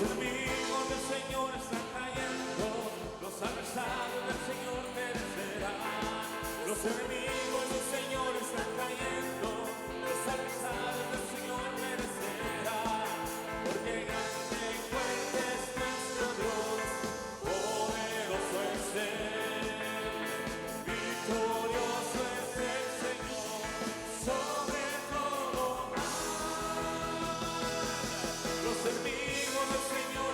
enemigos del Señor están cayendo, los adversarios del Señor perecerán. Los enemigos del Señor están cayendo, los adversarios del Señor perecerán. Porque grande y fuerte es nuestro Dios, poderoso es Él, victorioso es el Señor, sobre todo. Los enemigos del Señor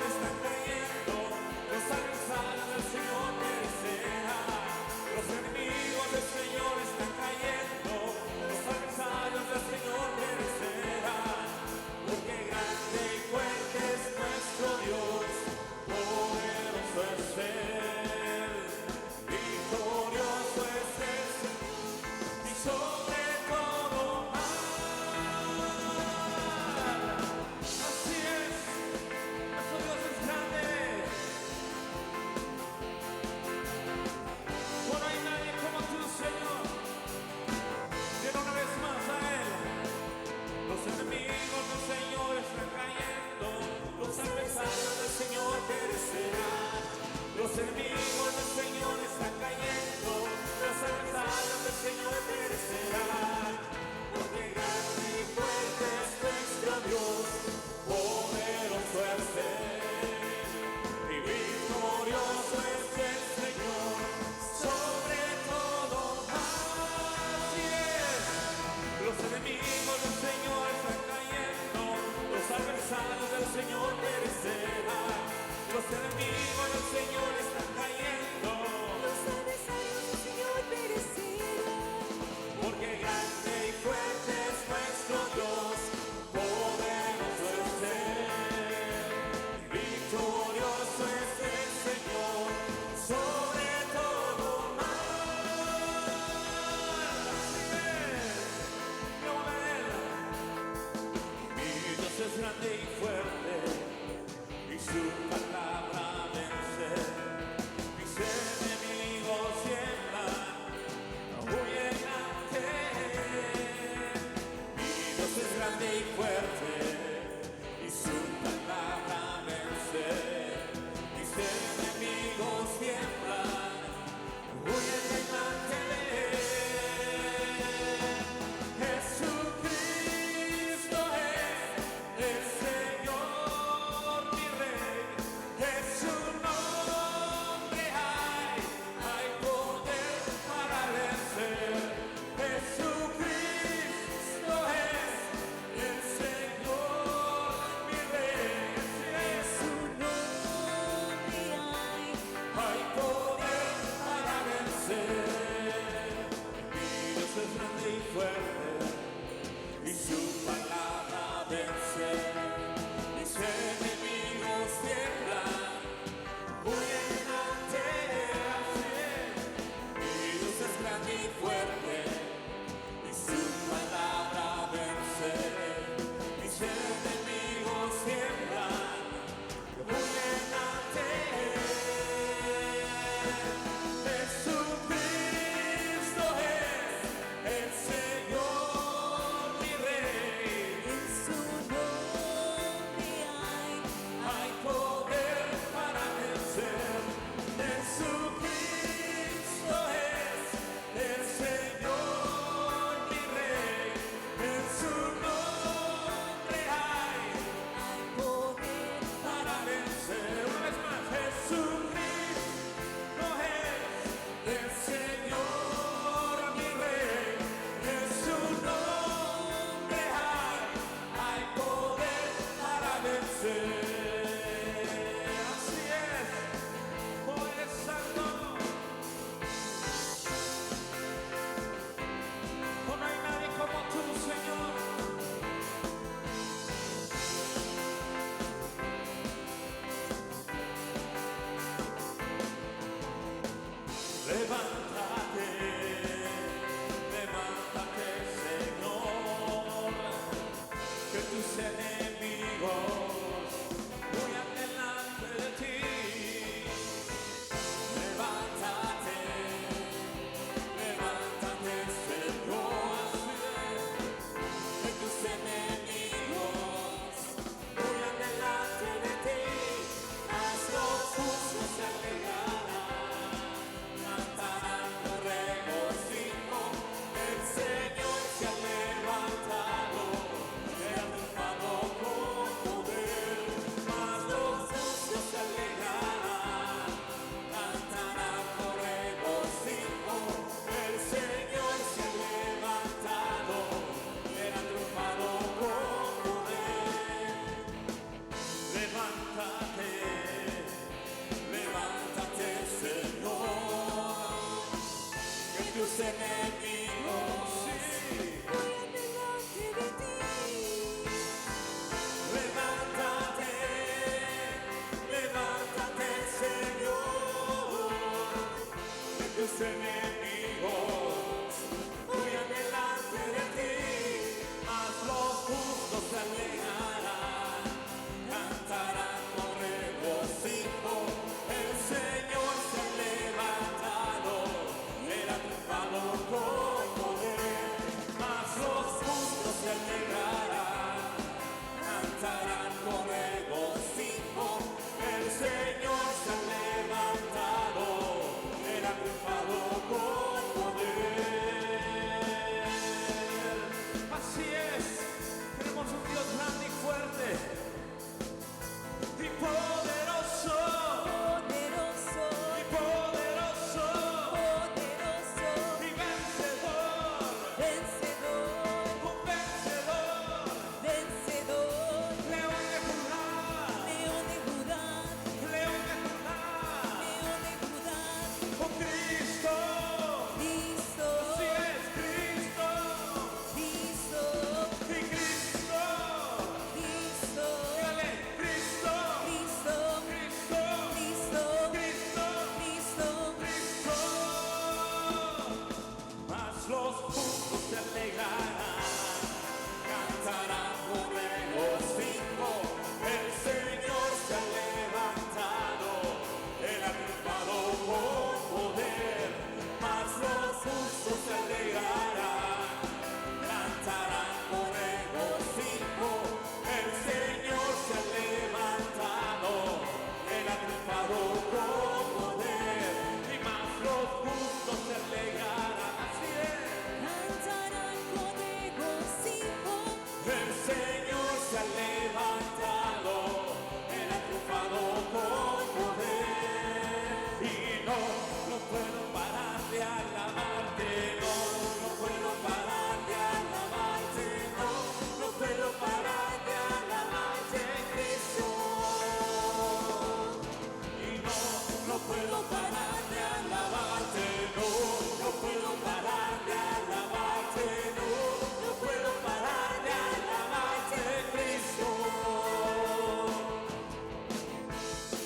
parar de alabarte, no puedo parar de alabarte, no puedo parar de alabarte, Cristo.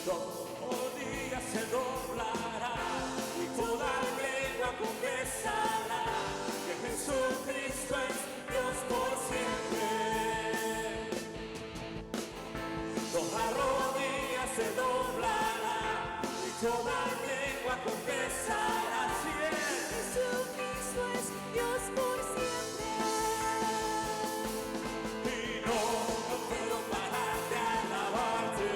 Todo día se doblará y toda lengua confesará que Jesucristo es Dios por siempre. Toda rodilla se doblará y toda lengua confesará que Jesucristo es Dios por siempre. Y no puedo parar de alabarte,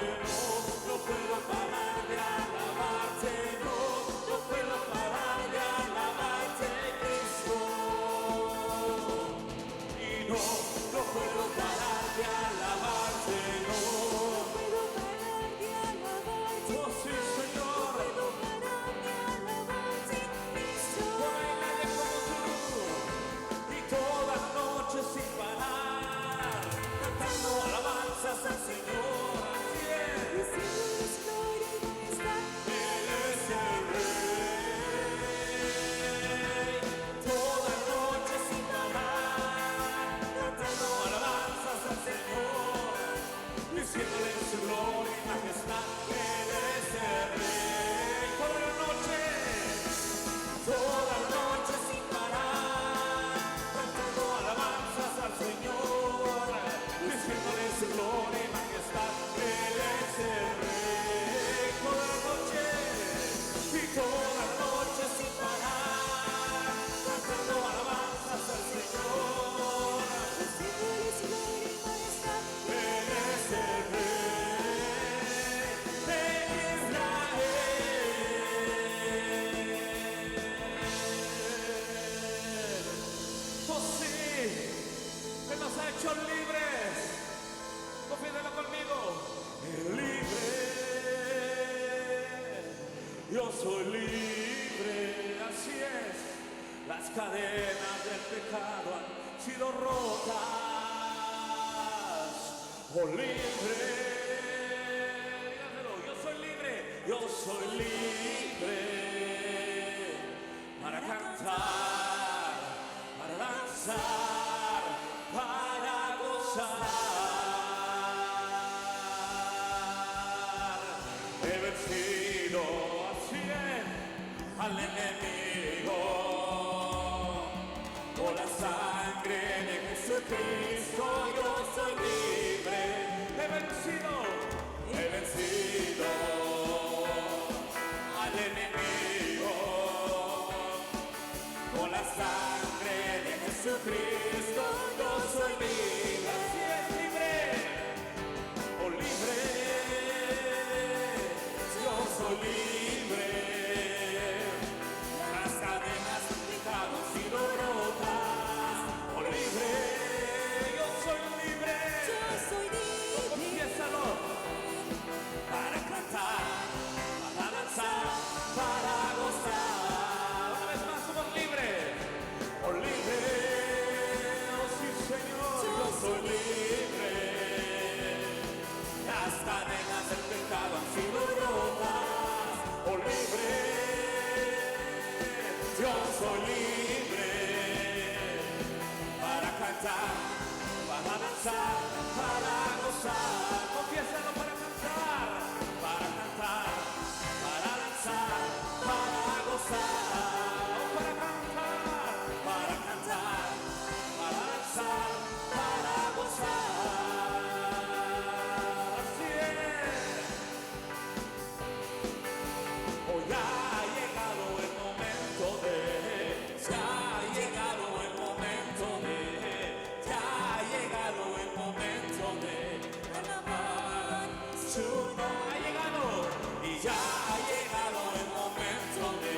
no puedo parar de alabarte, no puedo parar de alabarte, Cristo. Y no puedo parar de alabarte, no puedo parar de alabarte, oh sí, Señor, no puedo parar de alabarte, Cristo. No hay nadie como tú, y toda la noche sin parar, cantando alabanzas al Señor. Así es. Él es el Rey. Toda la noche sin parar, cantando alabanzas al Señor, diciéndole su gloria y majestad. Él es el Rey. Toda la noche sin parar, cantando alabanzas al Señor, diciéndole su gloria y majestad. Él es el Rey. Toda la noche sin parar, cantando alabanzas al Señor, diciéndole su gloria y majestad. Él es el Rey de Israel. Oh sí, Él nos ha hecho libres. Confiésalo conmigo. Libre, yo soy libre, así es. Las cadenas del pecado han sido rotas. Oh, libre, dígaselo, yo soy libre, para cantar, para danzar, para gozar. He vencido, así es, al enemigo con la sangre de Jesucristo. Yo soy libre, he vencido al enemigo con la sangre de Jesucristo. Yo soy libre, así es, libre, oh libre, yo soy libre. Las cadenas del pecado han sido rotas. Oh libre, yo soy libre. Confiésalo. Para cantar, para danzar, para gozar. Una vez más somos libres. Oh libre, oh sí Señor, yo soy libre. Las cadenas del pecado han sido rotas. Oh libre, yo soy libre. Para cantar, para danzar, para gozar. Confiésalo, para cantar, para danzar, para gozar. Para cantar, para danzar, para gozar. Así es. Hoy ha llegado el momento de, ya ha llegado el momento de, ya ha llegado el momento de alabar su nombre. Ha llegado y ya ha llegado el momento de,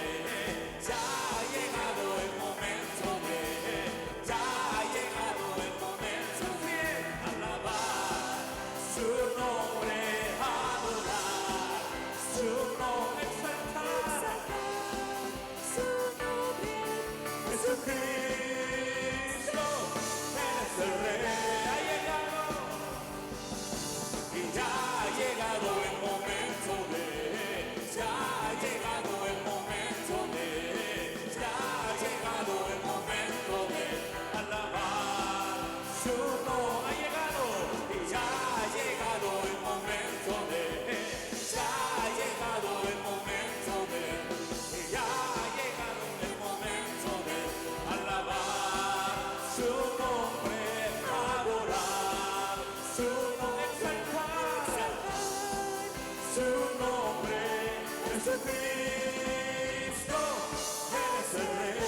ya ha llegado el momento de, ya ha llegado el momento de alabar su nombre, adorar su nombre, exaltar Jesucristo, Él es el Rey.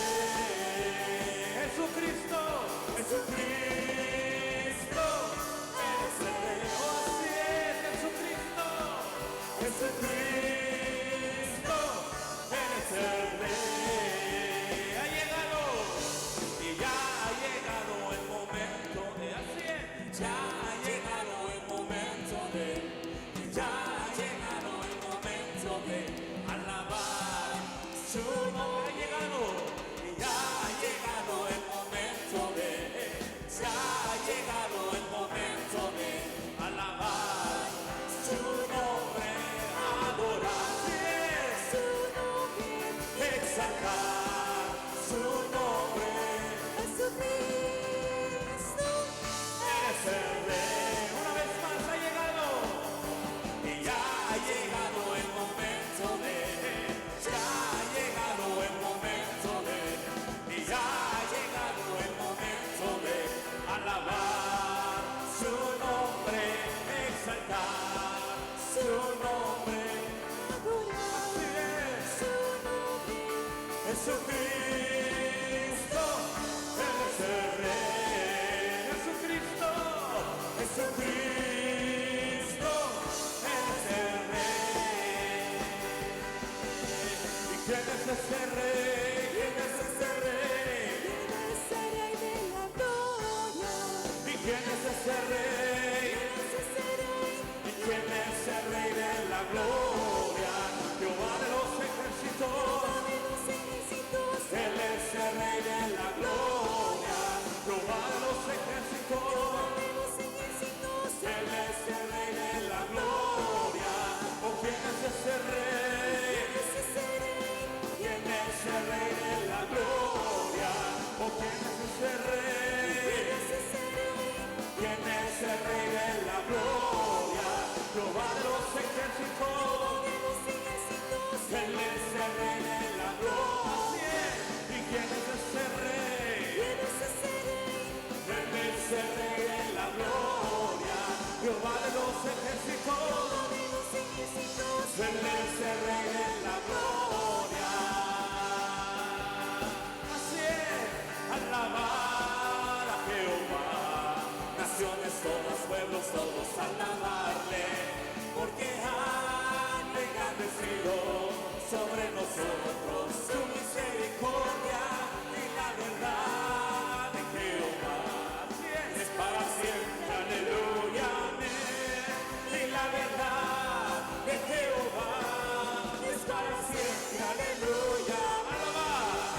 Jesucristo, Jesucristo, Él es el Rey. Oh, así es, Jesucristo, Jesucristo, Él es el Rey. Ha llegado, y ya ha llegado el momento de así es. Ya ha llegado el momento de, ya ha llegado el momento de alabar su nombre. Ha llegado, y ya ha llegado el momento de, ya ha llegado el momento de alabar su nombre, adorar su nombre, exaltar su nombre. Jesucristo, eres el Rey. Una vez más ha llegado, y ya ha llegado el momento de, ya ha llegado el momento de, y ya ha llegado el momento de alabar su nombre, exaltar su nombre, adorar su nombre. Jesucristo, Él es el Rey. Jesucristo, Jesucristo, Él es el Rey. ¿Y quién es ese Rey? ¿Quién es ese Rey? ¿Y quién es ese Rey? ¿Y quién es el Rey de la gloria? Jehová de los ejércitos. Él es el Rey de la gloria. Jehová de los ejércitos. Él es el Rey de la gloria. ¿O quién es ese Rey? ¿Quién es el Rey de la gloria? ¿O quién es ese Rey? ¿Quién es el Rey de la gloria? Jehová de los ejércitos. Él es el Rey de la gloria. ¿Y quién es ese Rey? Él es el Rey de la gloria. Jehová de los ejércitos. Él es el Rey de la gloria. Así es, alabar a Jehová. Naciones todas, pueblos todos, alabarle, porque han engrandecido sobre nosotros su misericordia y la verdad de Jehová. Así es para siempre, aleluya, amén. Y la verdad de Jehová es para siempre, aleluya. Alabar,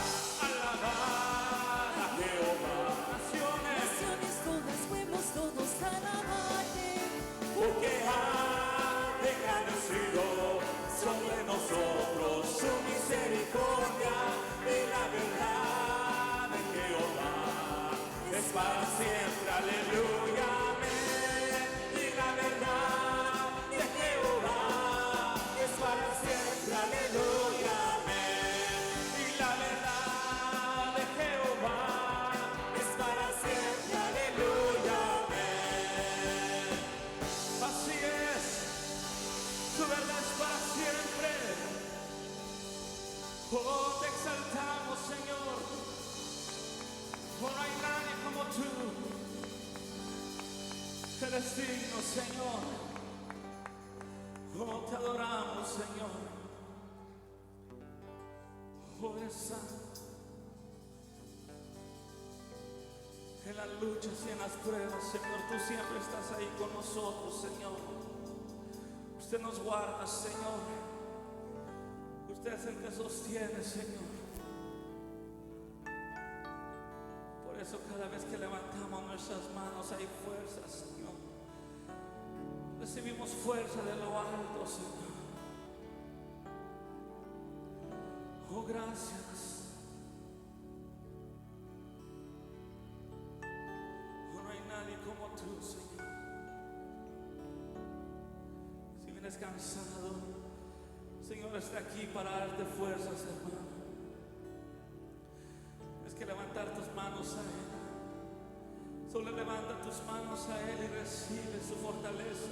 alabar a Jehová. Naciones todas, pueblos todos, alabarte. porque han engrandecido sobre nosotros su misericordia y la verdad de Jehová es para siempre, aleluya, amén. Y la verdad de Jehová es para siempre, aleluya, amén. Y la verdad de Jehová es para siempre, aleluya, amén. Así es, su verdad es para siempre. Oh, te exaltamos, Señor. Oh, no hay nadie como tú. Eres digno, Señor. Oh, te adoramos, Señor. Oh, eres santo. En las luchas y en las pruebas, Señor, tú siempre estás ahí con nosotros, Señor. Usted nos guarda, Señor. Usted es el que sostiene, Señor. Por eso cada vez que levantamos nuestras manos hay fuerza, Señor. Recibimos fuerza de lo alto, Señor. Oh, gracias. Oh, no hay nadie como tú, Señor. Si vienes cansado, Señor está aquí para darte fuerzas, hermano. Es que levantar tus manos a Él. Solo levanta tus manos a Él y recibe su fortaleza.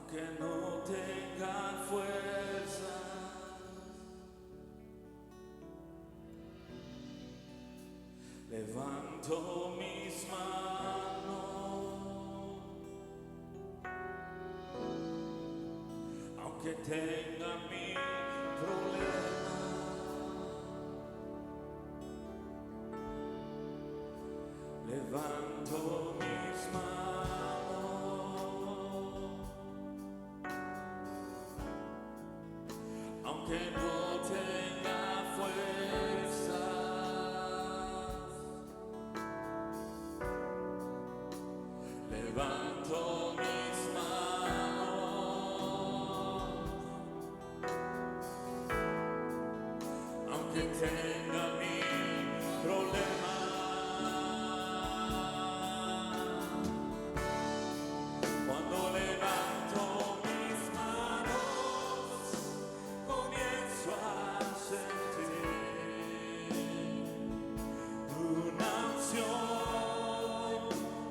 aunque no tenga fuerza. Levanto mis manos, aunque tenga mi problema. Levanto mis manos, aunque no tenga fuerza. Levanto mis manos, aunque tenga mi problema. Cuando levanto mis manos, comienzo a sentir una unción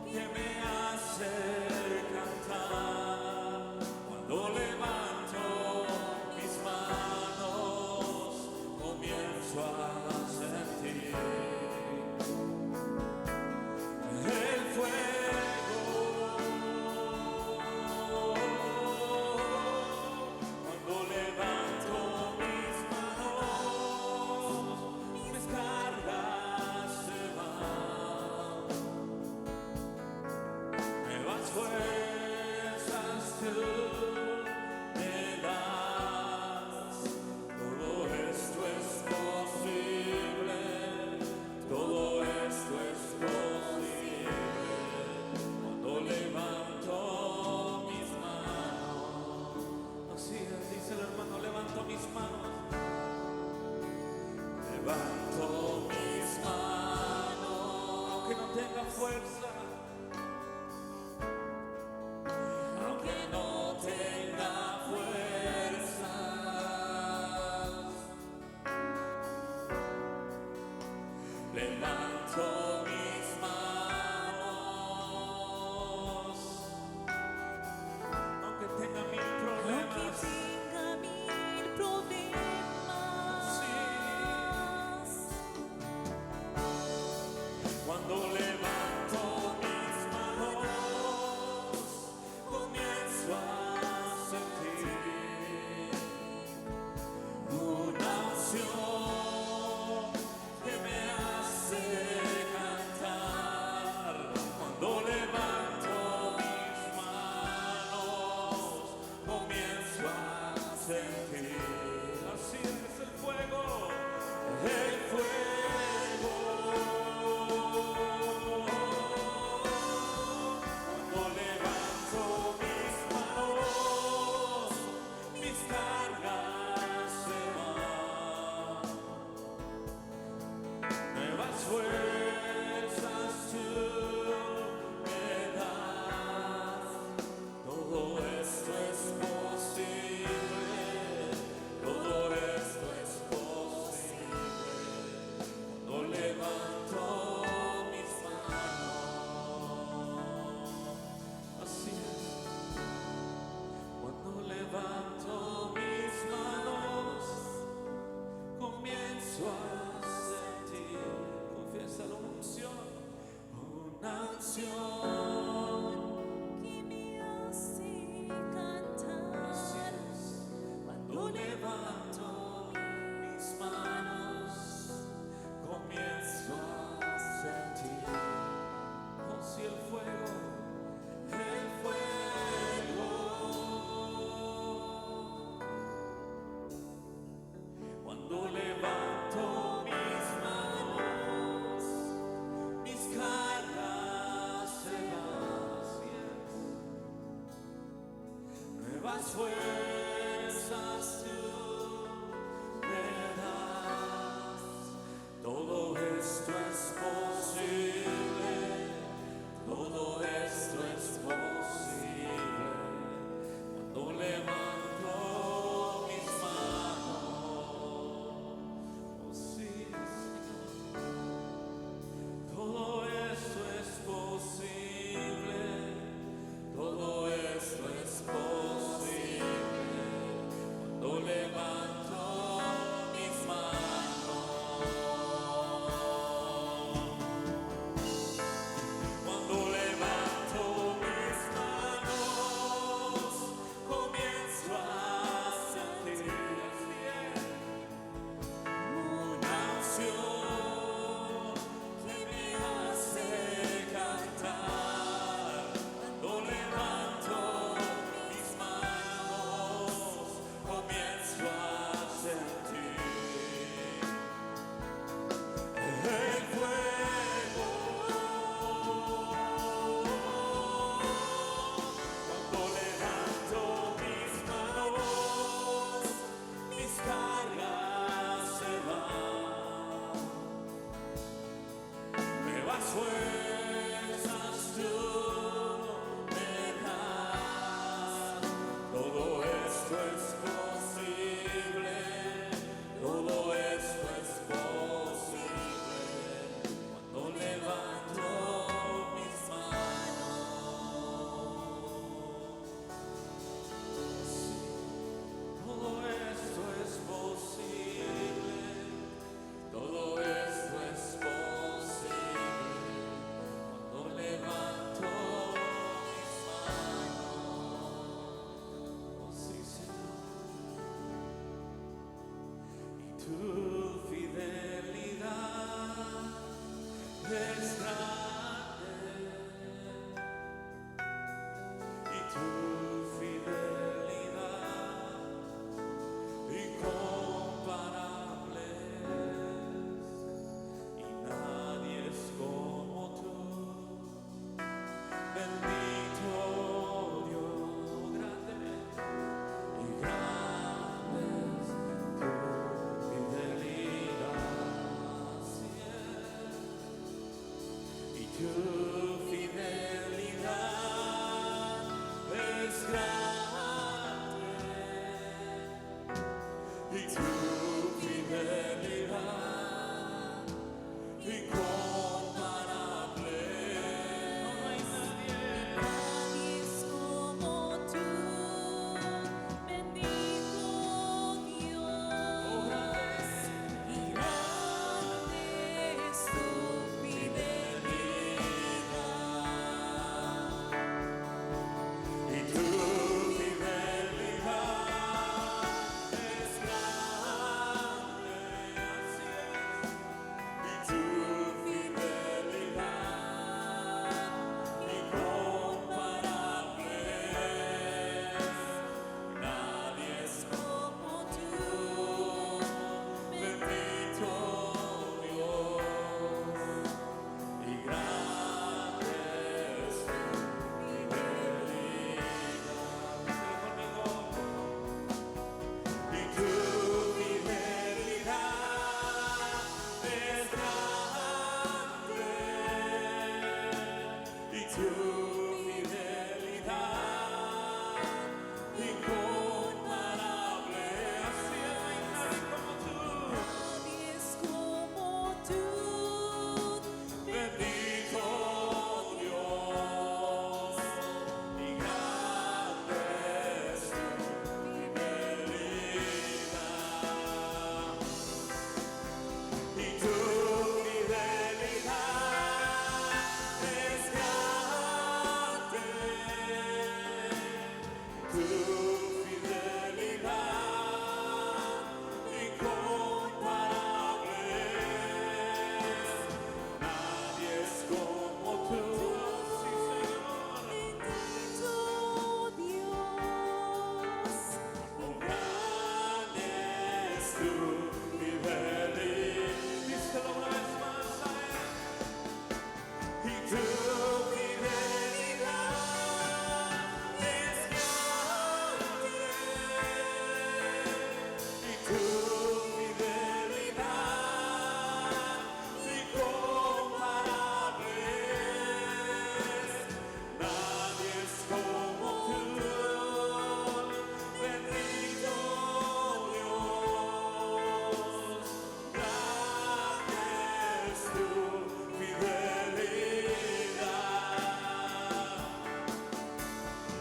que me hace cantar. Cuando levanto mis manos, comienzo a sentir el fuego. Cuando levanto mis manos, mis cargas se van. Nuevas fuerzas tú me das. Todo esto es posible. Todo esto es posible. Cuando levanto mis manos. Así es, dice el hermano, levanto mis manos. Levanto mis manos, aunque no tenga fuerza. Aunque no tenga fuerzas, levanto mis manos, aunque tenga mil Aunque problemas. tenga mil problemas. Cuando levanto mis manos, comienzo a sentir una unción que me hace cantar. Cuando levanto mis manos, comienzo a sentir. Así es el fuego, el fuego. Cuando levanto mis manos, mis cargas se van. Nuevas fuerzas tú me das. Todo esto es posible. Todo esto es posible. Cuando levanto mis manos. Así es. Cuando levanto mis manos, comienzo a sentir, confiesa la unción, una unción. Que me hace cantar. Así es. Cuando levanto mis manos, comienzo a sentir, oh sí, el fuego, el fuego. Cuando levanto mis manos, mis cargas se van. Así es. Nuevas fuerzas tú me das. Todo esto es posible. Todo esto es posible. Cuando levanto mis manos, oh sí, Señor. Todo esto es posible. Todo esto es posible.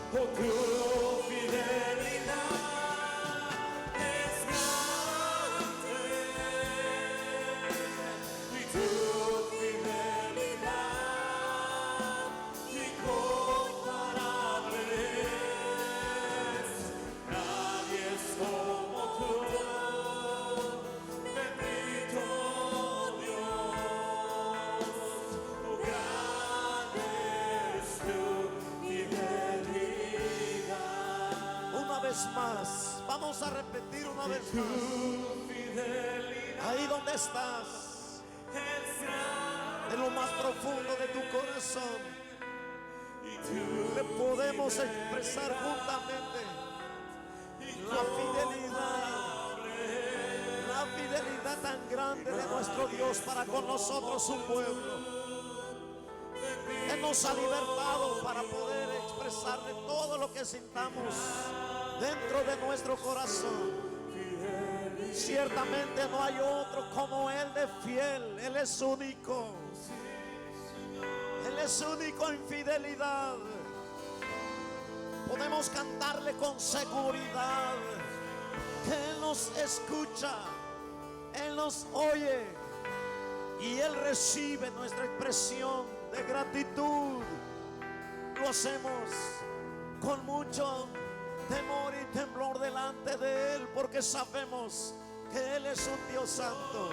Oh, tu fidelidad es grande y tu fidelidad incomparable es. Nadie es como tú, bendito Dios. Oh, grande es tu fidelidad. Una vez más, vamos a repetir una vez Tu más. fidelidad Ahí donde estás, es grande en lo más profundo de tu corazón, y tu le podemos expresar juntamente la fidelidad tan grande de nuestro Dios para con nosotros, su pueblo. Él nos ha libertado para poder expresarle todo lo que sintamos dentro de nuestro corazón. Ciertamente no hay otro como Él de fiel. Él es único. Él es único en fidelidad. Podemos cantarle con seguridad que Él nos escucha, Él nos oye y Él recibe nuestra expresión de gratitud. Lo hacemos con mucho temor y temblor delante de Él, porque sabemos que Él es un Dios santo.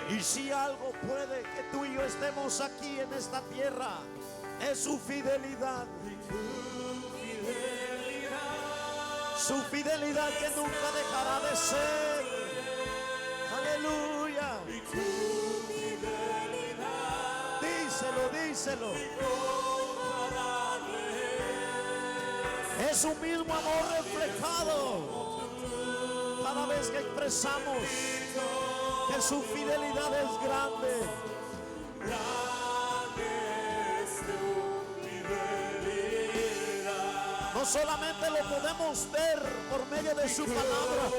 Y si algo puede que tú y yo estemos aquí en esta tierra, es su fidelidad. Su fidelidad que nunca dejará de ser. Aleluya. Díselo, díselo. Es su mismo amor reflejado cada vez que expresamos que su fidelidad es grande. No solamente lo podemos ver por medio de su palabra,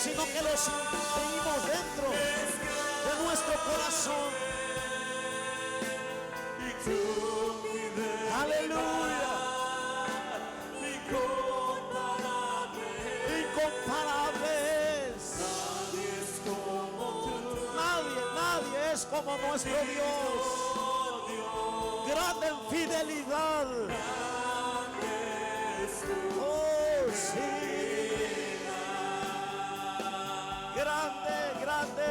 sino que lo sentimos dentro de nuestro corazón. Aleluya. Incomparable es. Nadie es como nuestro Dios. Grande en fidelidad. Oh, sí. Grande, grande.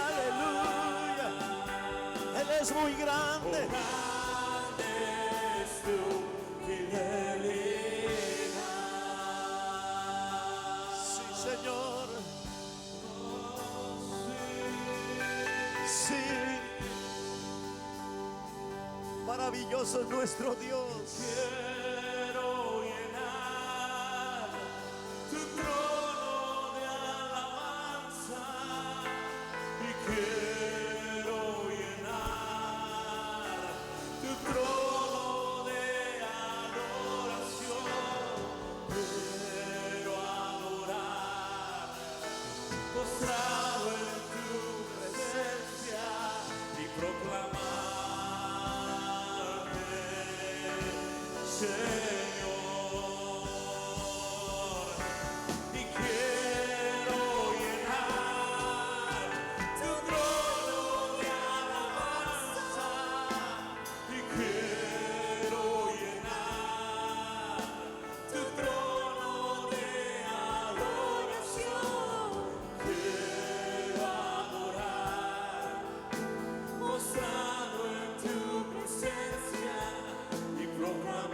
Aleluya. Él es muy grande. Sí, Señor. Sí. Maravilloso es nuestro Dios. Quiero llenar tu trono de alabanza y quiero llenar tu trono de adoración. Quiero adorar, postrado en tu presencia y proclamar. Señor, y quiero llenar tu trono de alabanza y quiero llenar tu trono de adoración. Quiero adorar, mostrado en tu presencia y proclamar.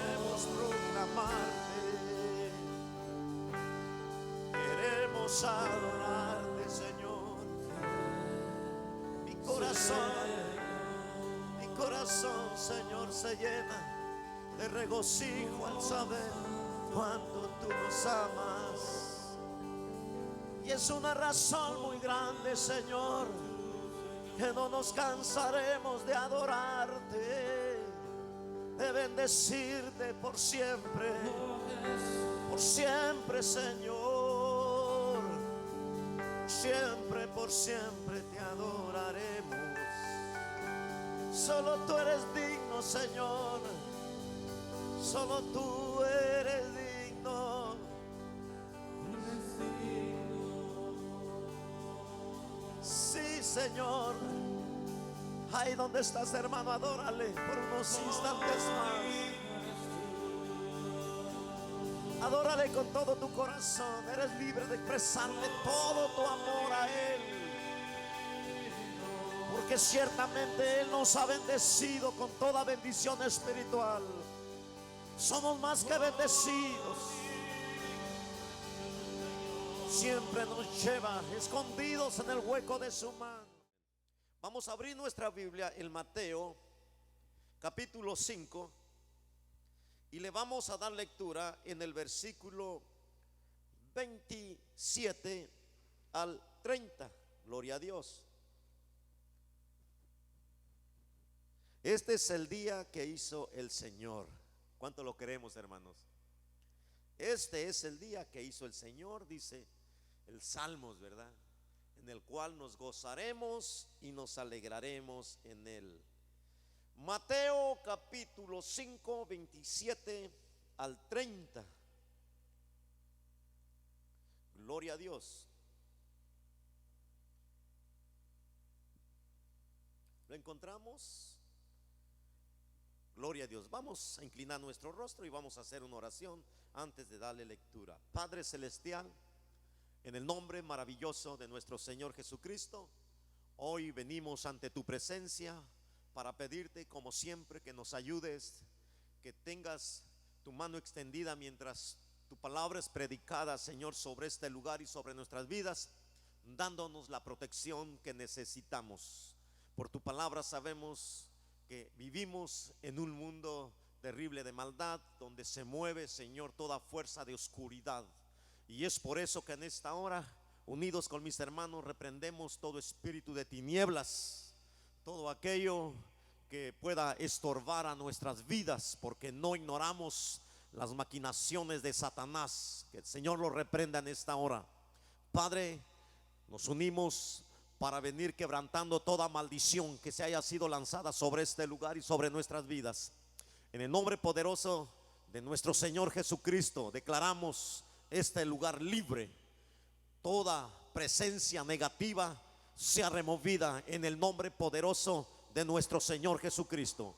Queremos proclamarte, queremos adorarte, Señor. Mi corazón, Señor, se llena de regocijo al saber cuánto tú nos amas. Y Y es una razón muy grande, Señor, que no nos cansaremos de adorarte, de bendecirte por siempre, Señor. Siempre, por siempre te adoraremos. Solo tú eres digno, Señor. Solo tú eres digno. Sí, Señor. Ahí donde estás, hermano, adórale por unos instantes más. Adórale con todo tu corazón. Eres libre de expresarle todo tu amor a Él, porque ciertamente Él nos ha bendecido con toda bendición espiritual. Somos más que bendecidos. Siempre nos lleva escondidos en el hueco de su mano. Vamos a abrir nuestra Biblia en Mateo capítulo 5 y le vamos a dar lectura en el versículo 27 al 30. Gloria a Dios. Este es el día que hizo el Señor. ¿Cuánto lo queremos, hermanos? Este es el día que hizo el Señor, dice el Salmos, ¿verdad? En el cual nos gozaremos y nos alegraremos en él. Mateo capítulo 5, 27 al 30. Gloria a Dios. ¿Lo encontramos? Gloria a Dios. Vamos a inclinar nuestro rostro y vamos a hacer una oración antes de darle lectura. Padre celestial, en el nombre maravilloso de nuestro Señor Jesucristo, hoy venimos ante tu presencia para pedirte, como siempre, que nos ayudes, que tengas tu mano extendida mientras tu palabra es predicada, Señor, sobre este lugar y sobre nuestras vidas, dándonos la protección que necesitamos. Por tu palabra sabemos que vivimos en un mundo terrible de maldad, donde se mueve, Señor, toda fuerza de oscuridad. Y es por eso que en esta hora, unidos con mis hermanos, reprendemos todo espíritu de tinieblas, todo aquello que pueda estorbar a nuestras vidas, porque no ignoramos las maquinaciones de Satanás. Que el Señor lo reprenda en esta hora. Padre, nos unimos para venir quebrantando toda maldición que se haya sido lanzada sobre este lugar y sobre nuestras vidas. En el nombre poderoso de nuestro Señor Jesucristo, declaramos este lugar libre. Toda presencia negativa sea removida en el nombre poderoso de nuestro Señor Jesucristo.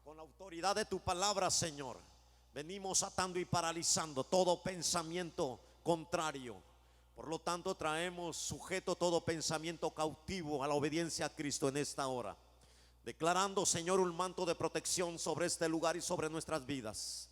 Con la autoridad de tu palabra, Señor, venimos atando y paralizando todo pensamiento contrario. Por lo tanto, traemos sujeto todo pensamiento cautivo a la obediencia a Cristo en esta hora, declarando, Señor, un manto de protección sobre este lugar y sobre nuestras vidas.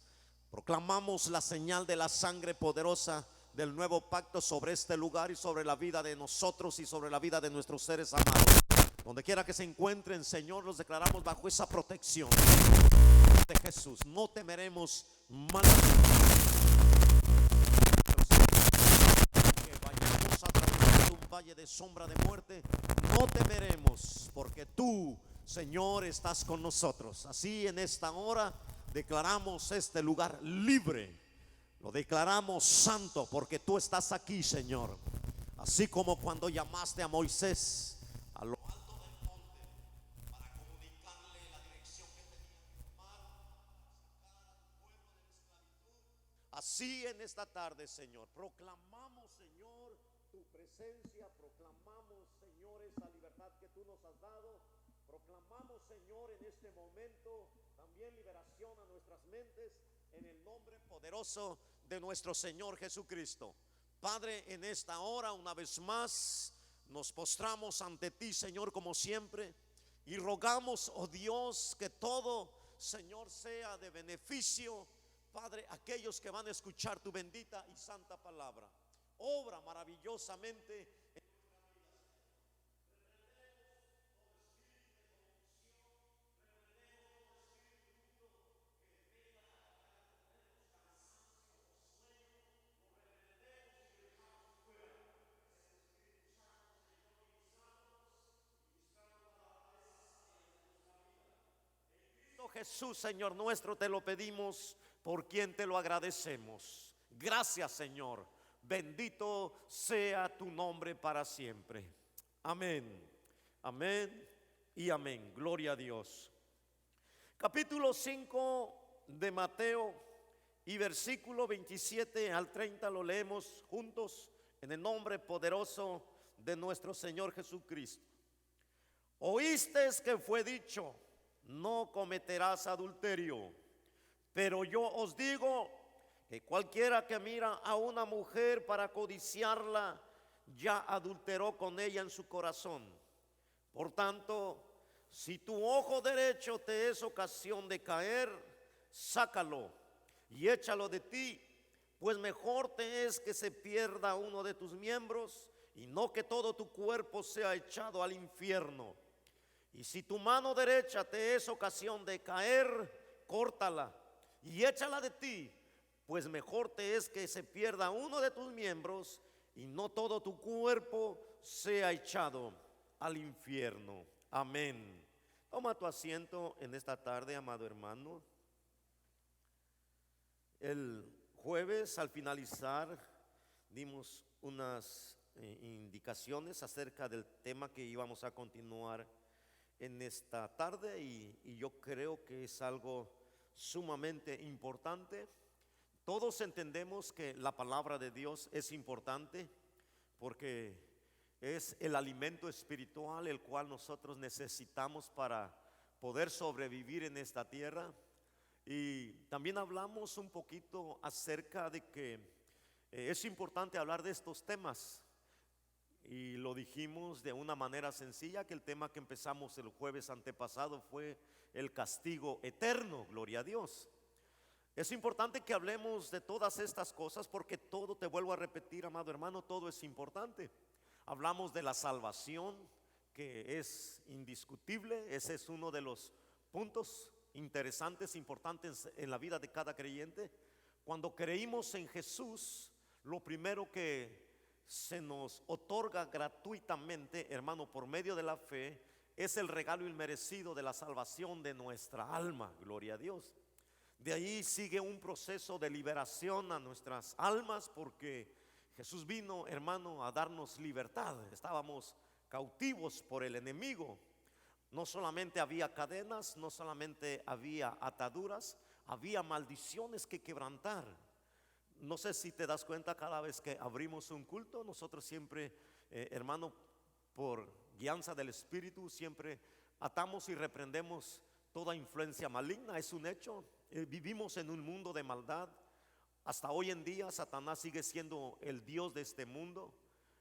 Proclamamos la señal de la sangre poderosa del nuevo pacto sobre este lugar y sobre la vida de nosotros y sobre la vida de nuestros seres amados. Donde quiera que se encuentren, Señor, los declaramos bajo esa protección de Jesús. No temeremos mal. Que vayamos a través de un valle de sombra de muerte, no temeremos, porque tú, Señor, estás con nosotros. Así en esta hora declaramos este lugar libre, lo declaramos santo, porque tú estás aquí, Señor. Así como cuando llamaste a Moisés a lo alto del monte para comunicarle la dirección que tenía que tomar para sacar al pueblo de la esclavitud, así en esta tarde, Señor, proclamamos, Señor, tu presencia, proclamamos, Señor, esa libertad que tú nos has dado. Proclamamos, Señor, en este momento también liberación a nuestras mentes en el nombre poderoso de nuestro Señor Jesucristo. Padre, en esta hora una vez más nos postramos ante ti, Señor, como siempre, y rogamos, oh Dios, que todo, Señor, sea de beneficio, Padre, aquellos que van a escuchar tu bendita y santa palabra. Obra maravillosamente. Jesús, Señor nuestro, te lo pedimos, por quien te lo agradecemos. Gracias, Señor. Bendito sea tu nombre para siempre. Amén, amén y amén. Gloria a Dios. Capítulo 5 de Mateo y versículo 27 al 30 lo leemos juntos en el nombre poderoso de nuestro Señor Jesucristo. Oísteis que fue dicho: no cometerás adulterio. Pero yo os digo que cualquiera que mira a una mujer para codiciarla, ya adulteró con ella en su corazón. Por tanto, si tu ojo derecho te es ocasión de caer, sácalo y échalo de ti, pues mejor te es que se pierda uno de tus miembros y no que todo tu cuerpo sea echado al infierno. Y si tu mano derecha te es ocasión de caer, córtala y échala de ti, pues mejor te es que se pierda uno de tus miembros y no todo tu cuerpo sea echado al infierno. Amén. Toma tu asiento en esta tarde, amado hermano. El jueves, al finalizar, dimos unas indicaciones acerca del tema que íbamos a continuar en esta tarde, y yo creo que es algo sumamente importante. Todos entendemos que la palabra de Dios es importante porque es el alimento espiritual el cual nosotros necesitamos para poder sobrevivir en esta tierra. Y también hablamos un poquito acerca de que es importante hablar de estos temas. Y lo dijimos de una manera sencilla, que el tema que empezamos el jueves antepasado fue el castigo eterno. Gloria a Dios. Es importante que hablemos de todas estas cosas porque todo, te vuelvo a repetir, amado hermano, todo es importante. Hablamos de la salvación, que es indiscutible. Ese es uno de los puntos interesantes, importantes en la vida de cada creyente. Cuando creímos en Jesús, lo primero que se nos otorga gratuitamente, hermano, por medio de la fe, es el regalo inmerecido de la salvación de nuestra alma. Gloria a Dios. De ahí sigue un proceso de liberación a nuestras almas, porque Jesús vino, hermano, a darnos libertad. Estábamos cautivos por el enemigo. No solamente había cadenas, no solamente había ataduras, había maldiciones que quebrantar. No sé si te das cuenta, cada vez que abrimos un culto, nosotros siempre, hermano, por guianza del Espíritu, siempre atamos y reprendemos toda influencia maligna. Es un hecho. Vivimos en un mundo de maldad. Hasta hoy en día Satanás sigue siendo el Dios de este mundo,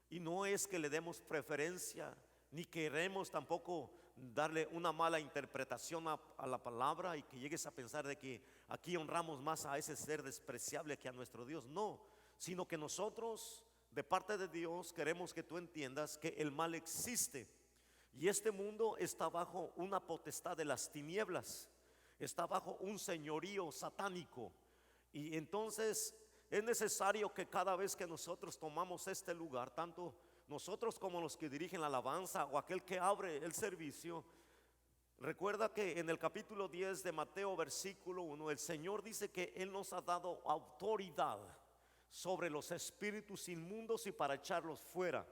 y no es que le demos preferencia, ni queremos tampoco darle una mala interpretación a la palabra y que llegues a pensar de que aquí honramos más a ese ser despreciable que a nuestro Dios. No, sino que nosotros, de parte de Dios, queremos que tú entiendas que el mal existe, y este mundo está bajo una potestad de las tinieblas, está bajo un señorío satánico. Y entonces es necesario que cada vez que nosotros tomamos este lugar, tanto nosotros como los que dirigen la alabanza o aquel que abre el servicio, recuerda que en el capítulo 10 de Mateo, versículo 1, el Señor dice que Él nos ha dado autoridad sobre los espíritus inmundos y para echarlos fuera.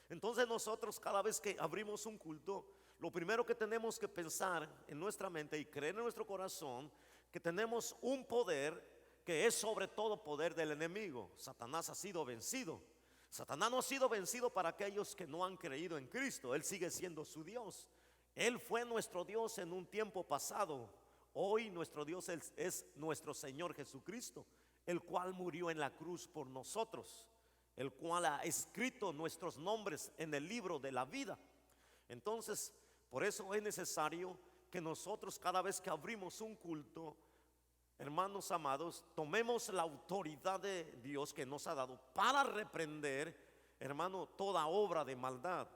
Entonces nosotros, cada vez que abrimos un culto, lo primero que tenemos que pensar en nuestra mente y creer en nuestro corazón, que tenemos un poder que es sobre todo poder del enemigo. Satanás ha sido vencido. Satanás no ha sido vencido para aquellos que no han creído en Cristo. Él sigue siendo su Dios. Él fue nuestro Dios en un tiempo pasado. Hoy nuestro Dios es nuestro Señor Jesucristo, el cual murió en la cruz por nosotros, el cual ha escrito nuestros nombres en el libro de la vida. Entonces, por eso es necesario que nosotros, cada vez que abrimos un culto, hermanos amados, tomemos la autoridad de Dios que nos ha dado para reprender, hermano, toda obra de maldad.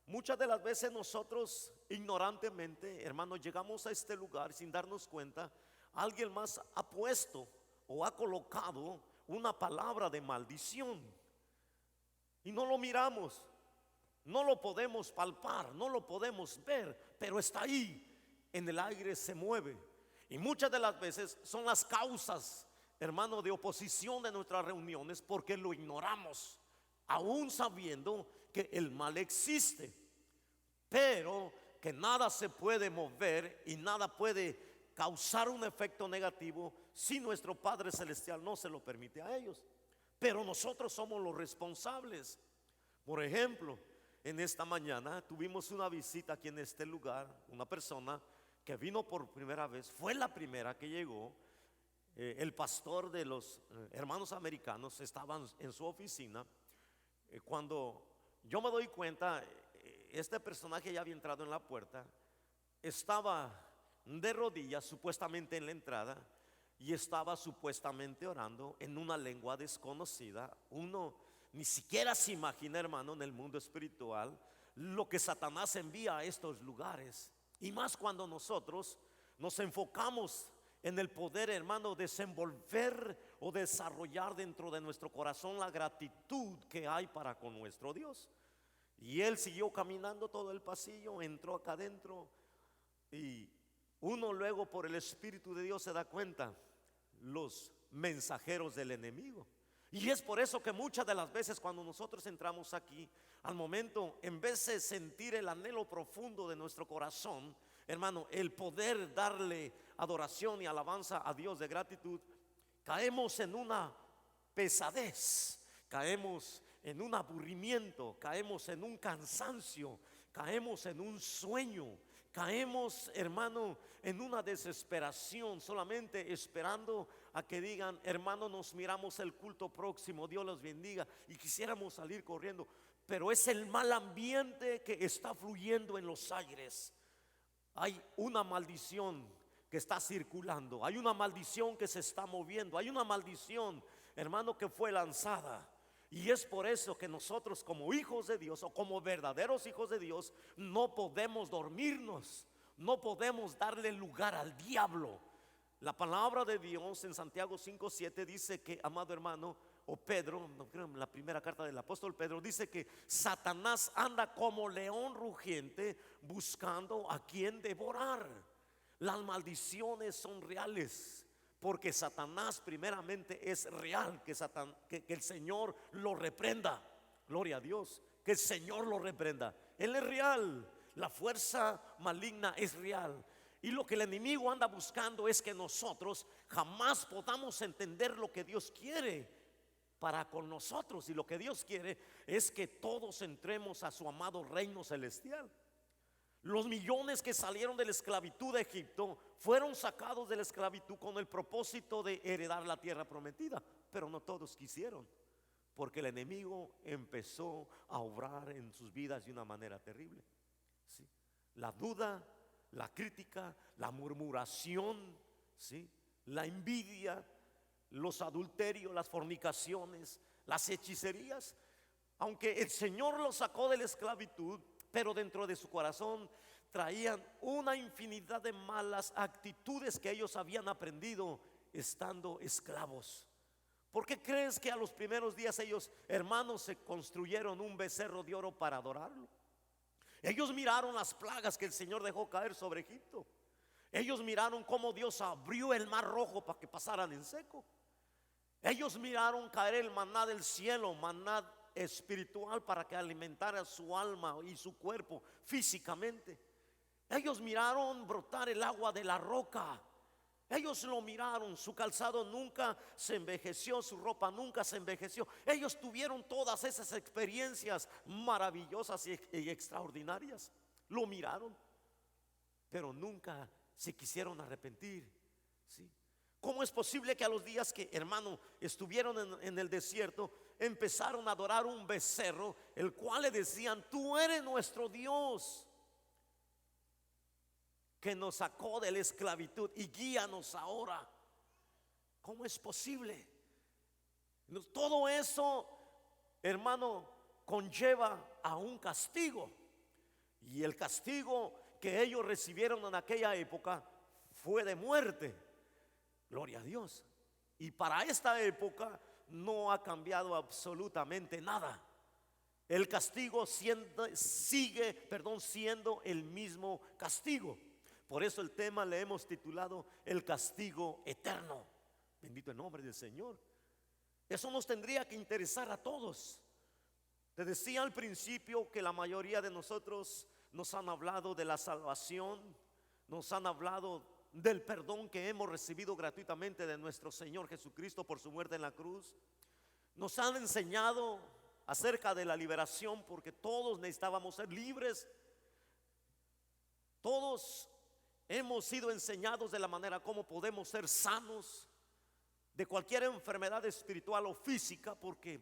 Muchas de las veces nosotros ignorantemente, hermano, llegamos a este lugar sin darnos cuenta. Alguien más ha puesto o ha colocado una palabra de maldición y no lo miramos, no lo podemos palpar, no lo podemos ver, pero está ahí. en el aire se mueve. Y muchas de las veces son las causas, hermano, de oposición de nuestras reuniones porque lo ignoramos, aún sabiendo que el mal existe. Pero que nada se puede mover y nada puede causar un efecto negativo si nuestro Padre Celestial no se lo permite a ellos. Pero nosotros somos los responsables. Por ejemplo, en esta mañana tuvimos una visita aquí en este lugar, una persona que vino por primera vez, fue la primera que llegó. El pastor de los hermanos americanos estaba en su oficina. Cuando yo me doy cuenta, este personaje ya había entrado en la puerta, estaba de rodillas supuestamente en la entrada y estaba supuestamente orando en una lengua desconocida. Uno ni siquiera se imagina, hermano, en el mundo espiritual lo que Satanás envía a estos lugares. Y más cuando nosotros nos enfocamos en el poder, hermano, desenvolver o desarrollar dentro de nuestro corazón la gratitud que hay para con nuestro Dios. Y él siguió caminando todo el pasillo, entró acá adentro y uno luego por el Espíritu de Dios se da cuenta los mensajeros del enemigo. Y es por eso que muchas de las veces cuando nosotros entramos aquí, al momento, en vez de sentir el anhelo profundo de nuestro corazón, hermano, el poder darle adoración y alabanza a Dios de gratitud, caemos en una pesadez, caemos en un aburrimiento, caemos en un cansancio, caemos en un sueño, caemos, hermano, en una desesperación, solamente esperando a que digan: hermano, nos miramos el culto próximo, Dios los bendiga, y quisiéramos salir corriendo. Pero es el mal ambiente que está fluyendo en los aires. Hay una maldición que está circulando, hay una maldición que se está moviendo, hay una maldición, hermano, que fue lanzada. Y es por eso que nosotros como hijos de Dios o como verdaderos hijos de Dios no podemos dormirnos, no podemos darle lugar al diablo. La palabra de Dios en Santiago 5:7 dice que, amado hermano, o Pedro, no creo, en la primera carta del apóstol Pedro dice que Satanás anda como león rugiente buscando a quien devorar. Las maldiciones son reales, porque Satanás primeramente es real. Que el Señor lo reprenda. Gloria a Dios, que el Señor lo reprenda. Él es real, la fuerza maligna es real. Y lo que el enemigo anda buscando es que nosotros jamás podamos entender lo que Dios quiere para con nosotros. Y lo que Dios quiere es que todos entremos a su amado reino celestial. Los millones que salieron de la esclavitud de Egipto fueron sacados de la esclavitud con el propósito de heredar la tierra prometida, pero no todos quisieron, porque el enemigo empezó a obrar en sus vidas de una manera terrible. ¿Sí? La duda, la crítica, la murmuración, ¿sí? La envidia, los adulterios, las fornicaciones, las hechicerías. Aunque el Señor los sacó de la esclavitud, pero dentro de su corazón traían una infinidad de malas actitudes que ellos habían aprendido estando esclavos. ¿Por qué crees que a los primeros días ellos, hermanos, se construyeron un becerro de oro para adorarlo? Ellos miraron las plagas que el Señor dejó caer sobre Egipto. Ellos miraron cómo Dios abrió el mar rojo para que pasaran en seco. Ellos miraron caer el maná del cielo, maná espiritual, para que alimentara su alma y su cuerpo físicamente. Ellos miraron brotar el agua de la roca. Ellos lo miraron, su calzado nunca se envejeció, su ropa nunca se envejeció. Ellos tuvieron todas esas experiencias maravillosas y extraordinarias. Lo miraron, pero nunca se quisieron arrepentir. ¿Sí? ¿Cómo es posible que a los días que, hermano, estuvieron en el desierto, empezaron a adorar un becerro, el cual le decían: tú eres nuestro Dios, que nos sacó de la esclavitud y guíanos ahora? ¿Cómo es posible? Todo eso, hermano, conlleva a un castigo. Y el castigo que ellos recibieron en aquella época fue de muerte. Gloria a Dios. Y para esta época no ha cambiado absolutamente nada. El castigo siendo el mismo castigo. Por eso el tema le hemos titulado el castigo eterno. Bendito el nombre del Señor. Eso nos tendría que interesar a todos. Te decía al principio que la mayoría de nosotros nos han hablado de la salvación, nos han hablado del perdón que hemos recibido gratuitamente de nuestro Señor Jesucristo por su muerte en la cruz. Nos han enseñado acerca de la liberación, porque todos necesitábamos ser libres. Todos hemos sido enseñados de la manera como podemos ser sanos de cualquier enfermedad espiritual o física, porque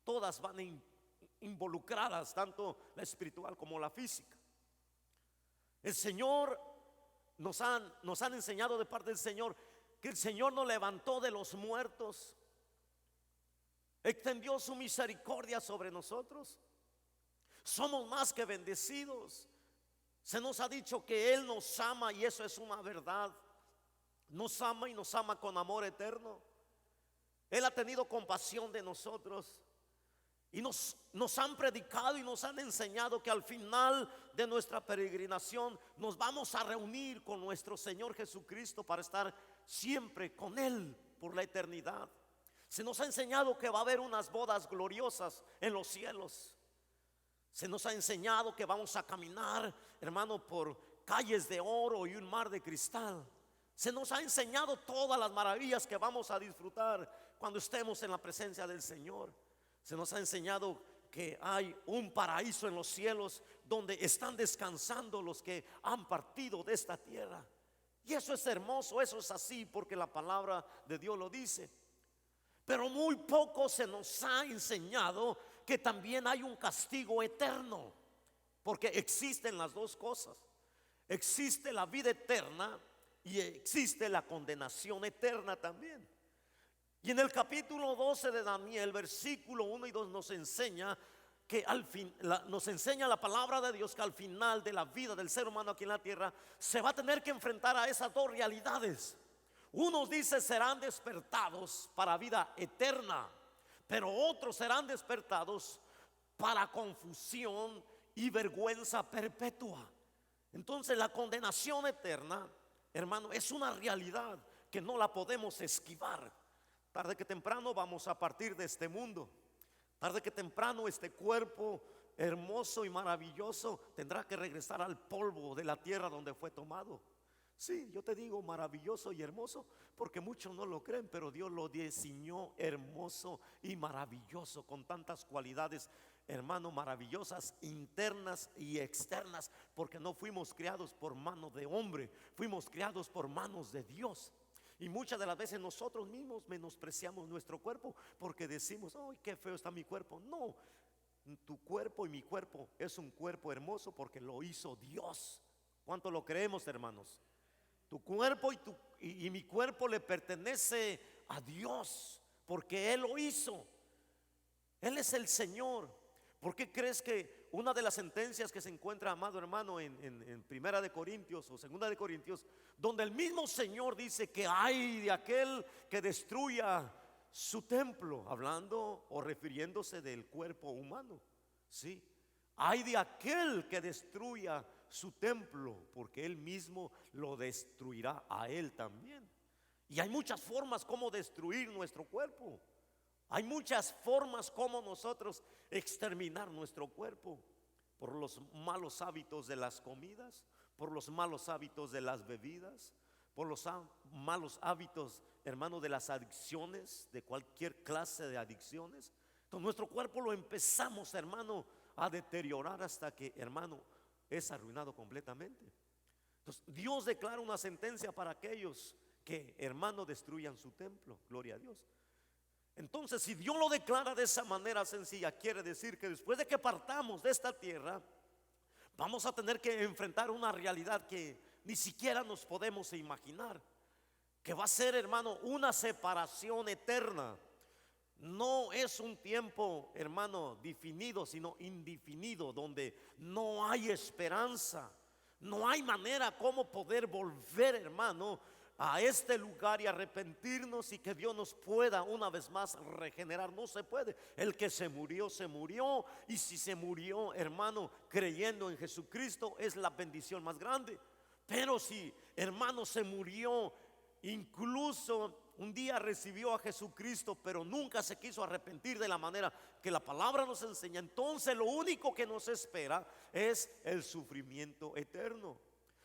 todas van involucradas, tanto la espiritual como la física. El Señor nos han enseñado de parte del Señor que el Señor nos levantó de los muertos, extendió su misericordia sobre nosotros. Somos más que bendecidos. Se nos ha dicho que Él nos ama, y eso es una verdad. Nos ama y nos ama con amor eterno. Él ha tenido compasión de nosotros. Y nos han predicado y nos han enseñado que al final de nuestra peregrinación nos vamos a reunir con nuestro Señor Jesucristo para estar siempre con Él por la eternidad. Se nos ha enseñado que va a haber unas bodas gloriosas en los cielos. Se nos ha enseñado que vamos a caminar, hermano, por calles de oro y un mar de cristal. Se nos ha enseñado todas las maravillas que vamos a disfrutar cuando estemos en la presencia del Señor. Se nos ha enseñado que hay un paraíso en los cielos donde están descansando los que han partido de esta tierra. Y eso es hermoso, eso es así porque la palabra de Dios lo dice. Pero muy poco se nos ha enseñado que también hay un castigo eterno, porque existen las dos cosas. Existe la vida eterna y existe la condenación eterna también. Y en el capítulo 12 de Daniel, versículo 1 y 2 nos enseña que nos enseña la palabra de Dios que al final de la vida del ser humano aquí en la tierra se va a tener que enfrentar a esas dos realidades. Unos dice serán despertados para vida eterna, pero otros serán despertados para confusión y vergüenza perpetua. Entonces la condenación eterna, hermano, es una realidad que no la podemos esquivar. Tarde que temprano vamos a partir de este mundo. Tarde que temprano este cuerpo hermoso y maravilloso tendrá que regresar al polvo de la tierra donde fue tomado. Sí, yo te digo maravilloso y hermoso porque muchos no lo creen, pero Dios lo diseñó hermoso y maravilloso, con tantas cualidades, hermano, maravillosas, internas y externas, porque no fuimos creados por mano de hombre, fuimos creados por manos de Dios. Y muchas de las veces nosotros mismos menospreciamos nuestro cuerpo porque decimos, ay, qué feo está mi cuerpo. No, tu cuerpo y mi cuerpo es un cuerpo hermoso porque lo hizo Dios. ¿Cuánto lo creemos, hermanos? Tu cuerpo y mi cuerpo le pertenece a Dios porque Él lo hizo. Él es el Señor. ¿Por qué crees que una de las sentencias que se encuentra, amado hermano, en Primera de Corintios o Segunda de Corintios, donde el mismo Señor dice que hay de aquel que destruya su templo, hablando o refiriéndose del cuerpo humano? Sí, hay de aquel que destruya su templo, porque Él mismo lo destruirá a Él también. Y hay muchas formas como destruir nuestro cuerpo. Hay muchas formas como nosotros exterminar nuestro cuerpo, por los malos hábitos de las comidas, por los malos hábitos de las bebidas, por los malos hábitos, hermano, de las adicciones, de cualquier clase de adicciones. Entonces nuestro cuerpo lo empezamos, hermano, a deteriorar hasta que, hermano, es arruinado completamente. Entonces Dios declara una sentencia para aquellos que, hermano, destruyan su templo. Gloria a Dios. Entonces, si Dios lo declara de esa manera sencilla, quiere decir que después de que partamos de esta tierra, vamos a tener que enfrentar una realidad que ni siquiera nos podemos imaginar, que va a ser, hermano, una separación eterna. No es un tiempo, hermano, definido, sino indefinido, donde no hay esperanza, no hay manera como poder volver, hermano, a este lugar y arrepentirnos y que Dios nos pueda una vez más regenerar. No se puede. El que se murió, y si se murió, hermano, creyendo en Jesucristo, es la bendición más grande. Pero si hermano se murió, incluso un día recibió a Jesucristo, pero nunca se quiso arrepentir de la manera que la palabra nos enseña, entonces lo único que nos espera es el sufrimiento eterno.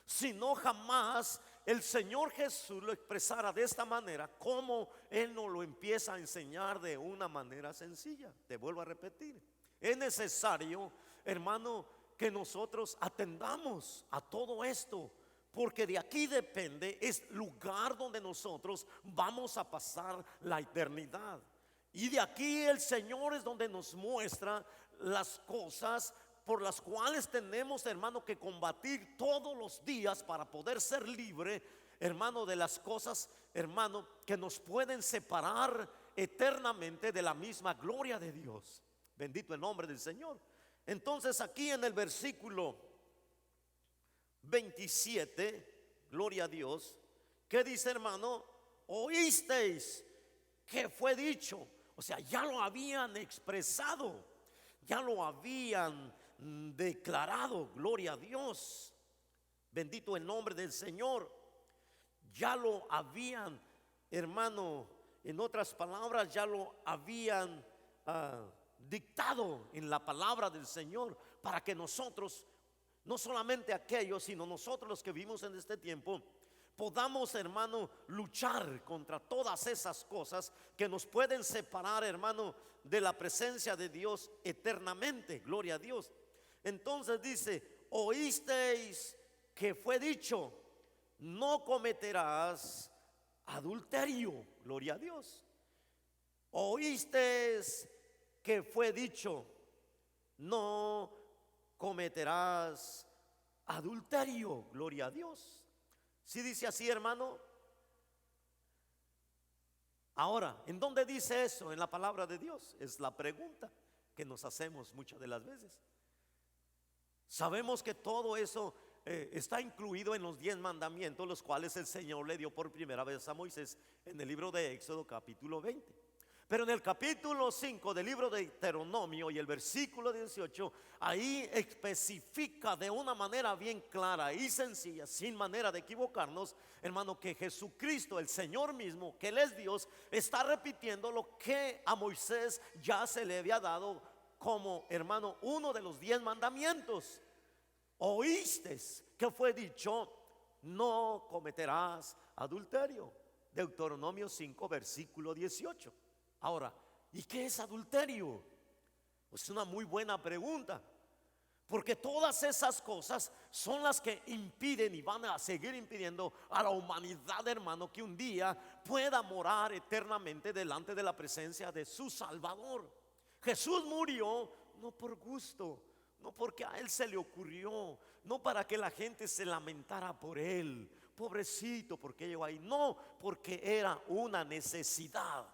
Si no, jamás el Señor Jesús lo expresara de esta manera, como Él nos lo empieza a enseñar de una manera sencilla. Te vuelvo a repetir, es necesario, hermano, que nosotros atendamos a todo esto, porque de aquí depende, es lugar donde nosotros vamos a pasar la eternidad. Y de aquí el Señor es donde nos muestra las cosas por las cuales tenemos, hermano, que combatir todos los días para poder ser libre, hermano, de las cosas, hermano, que nos pueden separar eternamente de la misma gloria de Dios. Bendito el nombre del Señor. Entonces aquí en el versículo 27, gloria a Dios, ¿qué dice, hermano? Oísteis que fue dicho. O sea, ya lo habían expresado, ya lo habían declarado, gloria a Dios. Bendito el nombre del Señor. Ya lo habían, hermano, en otras palabras, ya lo habían dictado en la palabra del Señor, para que nosotros, no solamente aquellos, sino nosotros los que vivimos en este tiempo, podamos, hermano, luchar contra todas esas cosas que nos pueden separar, hermano, de la presencia de Dios eternamente. Gloria a Dios. Entonces dice: oísteis que fue dicho, no cometerás adulterio. Gloria a Dios. Oísteis que fue dicho, no cometerás adulterio. Gloria a Dios. ¿Sí dice así, hermano? Ahora, ¿en dónde dice eso en la palabra de Dios? Es la pregunta que nos hacemos muchas de las veces. Sabemos que todo eso está incluido en los 10 mandamientos, los cuales el Señor le dio por primera vez a Moisés en el libro de Éxodo capítulo 20. Pero en el capítulo 5 del libro de Deuteronomio y el versículo 18, ahí especifica de una manera bien clara y sencilla, sin manera de equivocarnos, hermano, que Jesucristo, el Señor mismo, que Él es Dios, está repitiendo lo que a Moisés ya se le había dado como, hermano, uno de los 10 mandamientos. Oísteis que fue dicho, no cometerás adulterio. Deuteronomio 5 versículo 18. Ahora, ¿y qué es adulterio? Pues es una muy buena pregunta, porque todas esas cosas son las que impiden y van a seguir impidiendo a la humanidad, hermano, que un día pueda morar eternamente delante de la presencia de su Salvador. Jesús murió no por gusto, no porque a Él se le ocurrió, no para que la gente se lamentara por Él, pobrecito, porque llegó ahí. No, porque era una necesidad.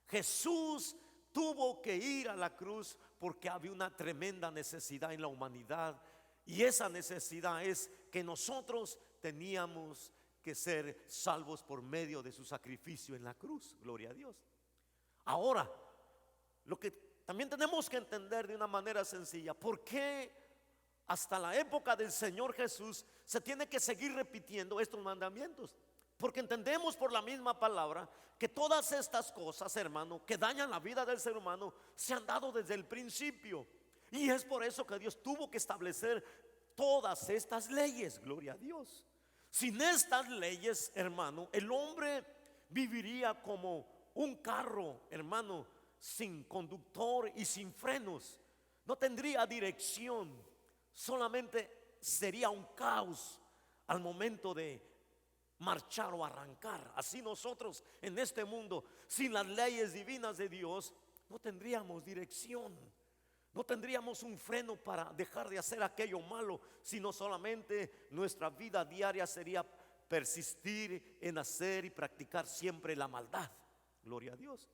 Jesús tuvo que ir a la cruz porque había una tremenda necesidad en la humanidad, y esa necesidad es que nosotros teníamos que ser salvos por medio de su sacrificio en la cruz. Gloria a Dios. Ahora, lo que también tenemos que entender de una manera sencilla, ¿por qué hasta la época del Señor Jesús se tiene que seguir repitiendo estos mandamientos? Porque entendemos por la misma palabra que todas estas cosas, hermano, que dañan la vida del ser humano, se han dado desde el principio. Y es por eso que Dios tuvo que establecer todas estas leyes. Gloria a Dios. Sin estas leyes, hermano, el hombre viviría como un carro, hermano, sin conductor y sin frenos. No tendría dirección, solamente sería un caos al momento de marchar o arrancar. Así nosotros en este mundo, sin las leyes divinas de Dios, no tendríamos dirección, no tendríamos un freno para dejar de hacer aquello malo, sino solamente nuestra vida diaria sería persistir en hacer y practicar siempre la maldad. Gloria a Dios.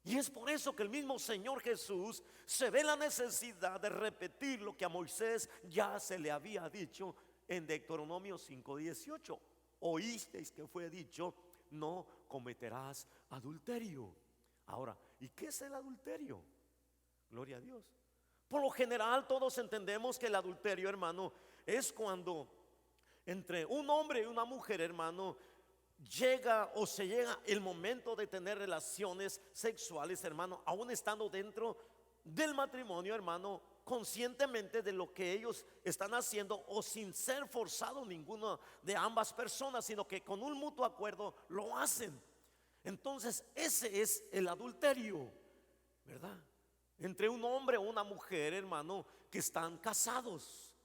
Y es por eso que el mismo Señor Jesús se ve la necesidad de repetir lo que a Moisés ya se le había dicho en Deuteronomio 5:18. Oísteis que fue dicho, no cometerás adulterio. Ahora, ¿y qué es el adulterio? Gloria a Dios. Por lo general todos entendemos que el adulterio, hermano, es cuando Entre un hombre y una mujer, hermano, llega o se llega el momento de tener relaciones sexuales, hermano, aún estando dentro del matrimonio, hermano, conscientemente de lo que ellos están haciendo o sin ser forzado ninguno de ambas personas, sino que con un mutuo acuerdo lo hacen. Entonces ese es el adulterio, ¿verdad? Entre un hombre o una mujer, hermano, que están casados.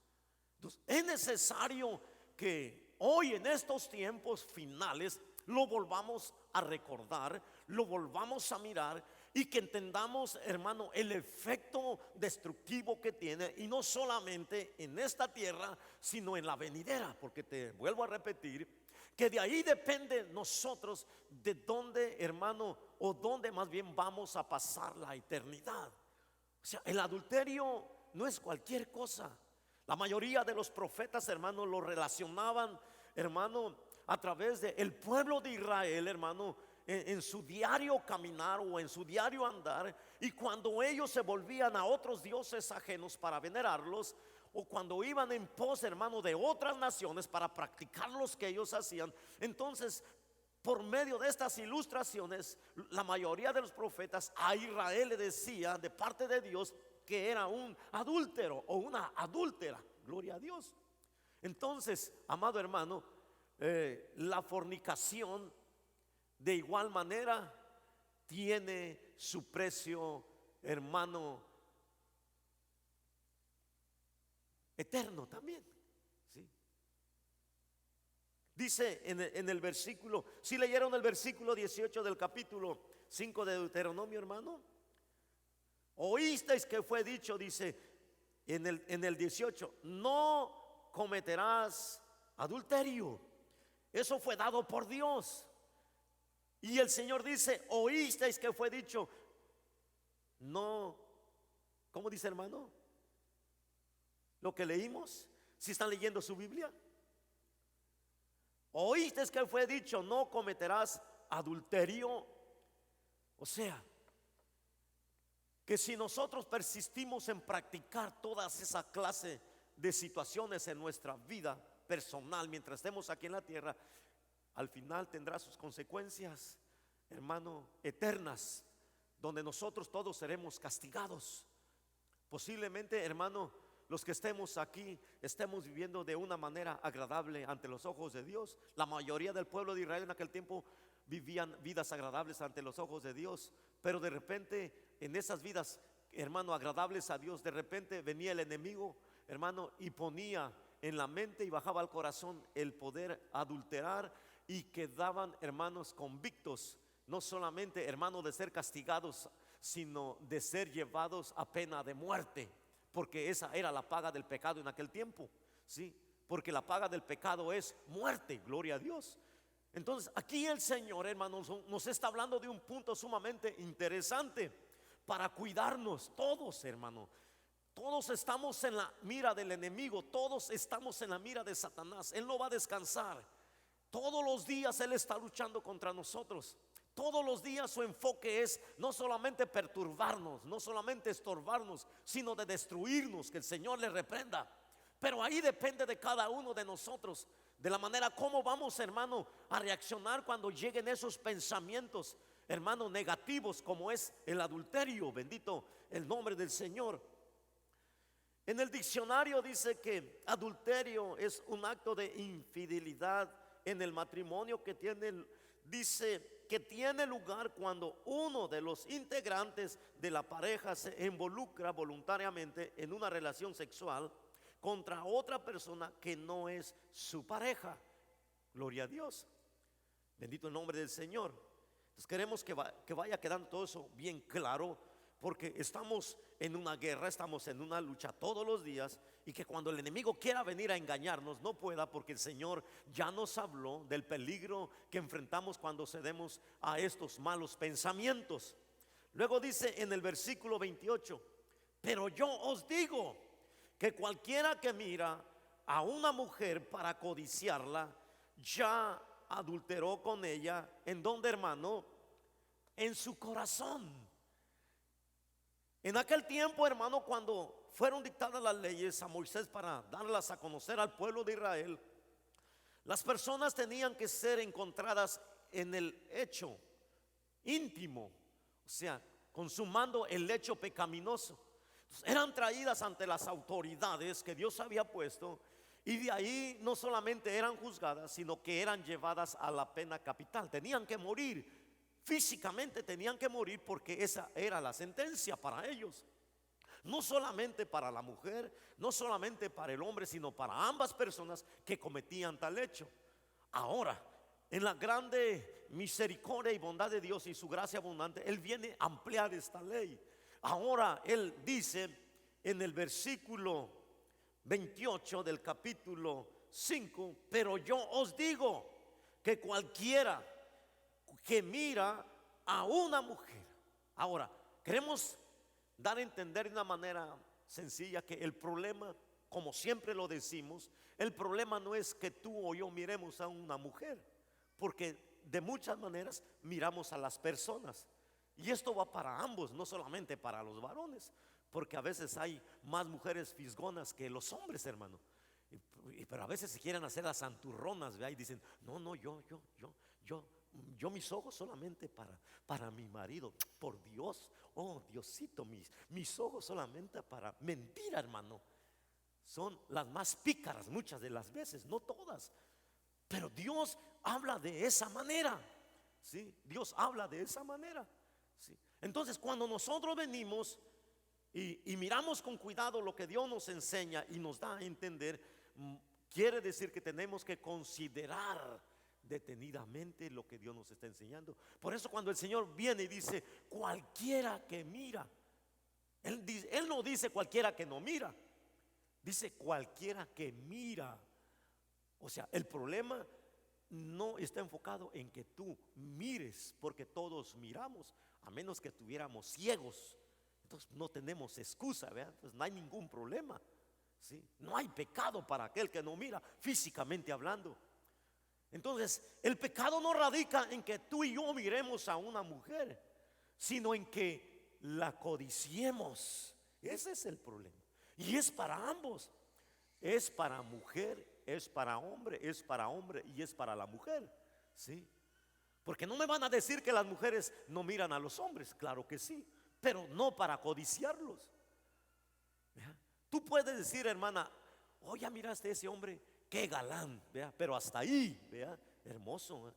Entonces es necesario que hoy en estos tiempos finales lo volvamos a recordar, lo volvamos a mirar y que entendamos, hermano, el efecto destructivo que tiene, y no solamente en esta tierra, sino en la venidera, porque te vuelvo a repetir que de ahí depende nosotros de dónde, hermano, o dónde más bien vamos a pasar la eternidad. O sea, el adulterio no es cualquier cosa. La mayoría de los profetas, hermano, lo relacionaban, hermano, a través del pueblo de Israel, hermano, en su diario caminar o en su diario andar. Y cuando ellos se volvían a otros dioses ajenos para venerarlos, o cuando iban en pos, hermano, de otras naciones para practicar los que ellos hacían, entonces por medio de estas ilustraciones, la mayoría de los profetas a Israel le decía de parte de Dios que era un adúltero o una adúltera. Gloria a Dios. Entonces, amado hermano, la fornicación de igual manera tiene su precio, hermano, eterno también, ¿sí? Dice en el versículo, si leyeron el versículo 18 del capítulo 5 de Deuteronomio, hermano, oísteis que fue dicho, dice en el 18, no cometerás adulterio. Eso fue dado por Dios. Y el Señor dice, oísteis que fue dicho, no, ¿cómo dice, hermano? Lo que leímos, si están leyendo su Biblia, oísteis que fue dicho, no cometerás adulterio. O sea, que si nosotros persistimos en practicar todas esa clase de situaciones en nuestra vida personal mientras estemos aquí en la tierra, al final tendrá sus consecuencias, hermano, eternas, donde nosotros todos seremos castigados. Posiblemente, hermano, los que estemos aquí estemos viviendo de una manera agradable ante los ojos de Dios. La mayoría del pueblo de Israel en aquel tiempo vivían vidas agradables ante los ojos de Dios, pero de repente en esas vidas, hermano, agradables a Dios, de repente venía el enemigo, hermano, y ponía en la mente y bajaba al corazón el poder adulterar, y quedaban, hermanos, convictos, no solamente, hermano, de ser castigados, sino de ser llevados a pena de muerte, porque esa era la paga del pecado en aquel tiempo, ¿sí? Porque la paga del pecado es muerte, gloria a Dios. Entonces aquí el Señor, hermanos, nos está hablando de un punto sumamente interesante para cuidarnos todos, hermano. Todos estamos en la mira del enemigo, todos estamos en la mira de Satanás. Él no va a descansar. Todos los días Él está luchando contra nosotros. Todos los días su enfoque es no solamente perturbarnos, no solamente estorbarnos, sino de destruirnos, que el Señor le reprenda. Pero ahí depende de cada uno de nosotros, de la manera como vamos, hermano, a reaccionar cuando lleguen esos pensamientos, hermano, negativos, como es el adulterio. Bendito el nombre del Señor. En el diccionario dice que adulterio es un acto de infidelidad en el matrimonio que tiene lugar cuando uno de los integrantes de la pareja se involucra voluntariamente en una relación sexual contra otra persona que no es su pareja. Gloria a Dios. Bendito el nombre del Señor. Entonces queremos que vaya quedando todo eso bien claro, porque estamos en una guerra, estamos en una lucha todos los días, y que cuando el enemigo quiera venir a engañarnos no pueda, porque el Señor ya nos habló del peligro que enfrentamos cuando cedemos a estos malos pensamientos. Luego dice en el versículo 28, pero yo os digo que cualquiera que mira a una mujer para codiciarla ya adulteró con ella. ¿En dónde, hermano? En su corazón. En aquel tiempo, hermano, cuando fueron dictadas las leyes a Moisés para darlas a conocer al pueblo de Israel, Las personas tenían que ser encontradas en el hecho íntimo, o sea, consumando el hecho pecaminoso. Entonces, eran traídas ante las autoridades que Dios había puesto, y de ahí no solamente eran juzgadas, sino que eran llevadas a la pena capital. Tenían que morir, físicamente tenían que morir, porque esa era la sentencia para ellos. No solamente para la mujer, no solamente para el hombre, sino para ambas personas que cometían tal hecho. Ahora, en la grande misericordia y bondad de Dios y su gracia abundante, Él viene a ampliar esta ley. Ahora Él dice en el versículo 28 del capítulo 5: pero yo os digo que cualquiera que mira a una mujer. Ahora, queremos dar a entender de una manera sencilla que el problema, como siempre lo decimos, el problema no es que tú o yo miremos a una mujer, porque de muchas maneras miramos a las personas, y esto va para ambos, no solamente para los varones, porque a veces hay más mujeres fisgonas que los hombres, hermano. Pero a veces se quieren hacer las santurronas, ¿verdad? Y dicen, no, yo mis ojos solamente para mi marido. Por Dios, oh Diosito, mis ojos solamente para. Mentira, hermano. Son las más pícaras muchas de las veces, no todas. Pero Dios habla de esa manera, ¿sí? Dios habla de esa manera, ¿sí? Entonces, cuando nosotros venimos y miramos con cuidado lo que Dios nos enseña y nos da a entender, quiere decir que tenemos que considerar detenidamente lo que Dios nos está enseñando. Por eso cuando el Señor viene y dice cualquiera que mira, Él no dice cualquiera que no mira, dice cualquiera que mira. O sea, el problema no está enfocado en que tú mires, porque todos miramos, a menos que estuviéramos ciegos. Entonces no tenemos excusa, ¿verdad? Pues no hay ningún problema, ¿sí? No hay pecado para aquel que no mira, físicamente hablando. Entonces el pecado no radica en que tú y yo miremos a una mujer, sino en que la codiciemos. Ese es el problema. Y es para ambos. Es para mujer, es para hombre, es para hombre y es para la mujer, ¿sí? Porque no me van a decir que las mujeres no miran a los hombres, claro que sí, pero no para codiciarlos. ¿Vea? Tú puedes decir, hermana, oh, ya miraste a ese hombre, qué galán, ¿vea? Pero hasta ahí, ¿vea? Hermoso,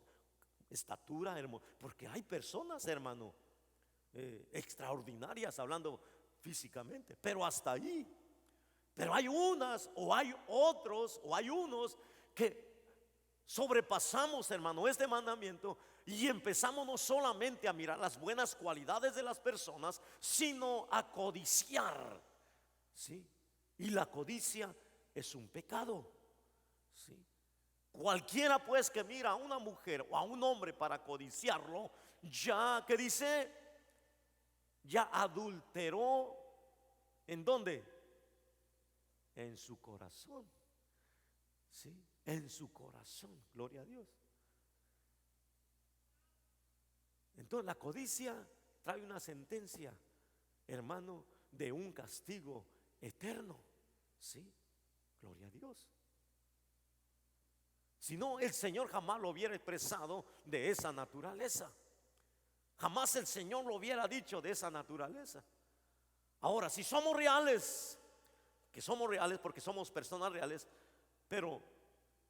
estatura, hermoso. Porque hay personas, hermano, extraordinarias hablando físicamente, pero hasta ahí. Pero hay unas, o hay otros, o hay unos que sobrepasamos, hermano, este mandamiento y empezamos no solamente a mirar las buenas cualidades de las personas, sino a codiciar, ¿sí? Y la codicia es un pecado, ¿sí? Cualquiera pues que mira a una mujer o a un hombre para codiciarlo, ya, ¿qué dice? Ya adulteró. ¿En dónde? En su corazón, ¿sí? En su corazón, gloria a Dios. Entonces la codicia trae una sentencia, hermano, de un castigo eterno, ¿sí? Gloria a Dios. Si no, el Señor jamás lo hubiera expresado de esa naturaleza. Jamás el Señor lo hubiera dicho de esa naturaleza. Ahora, si somos reales, que somos reales porque somos personas reales, pero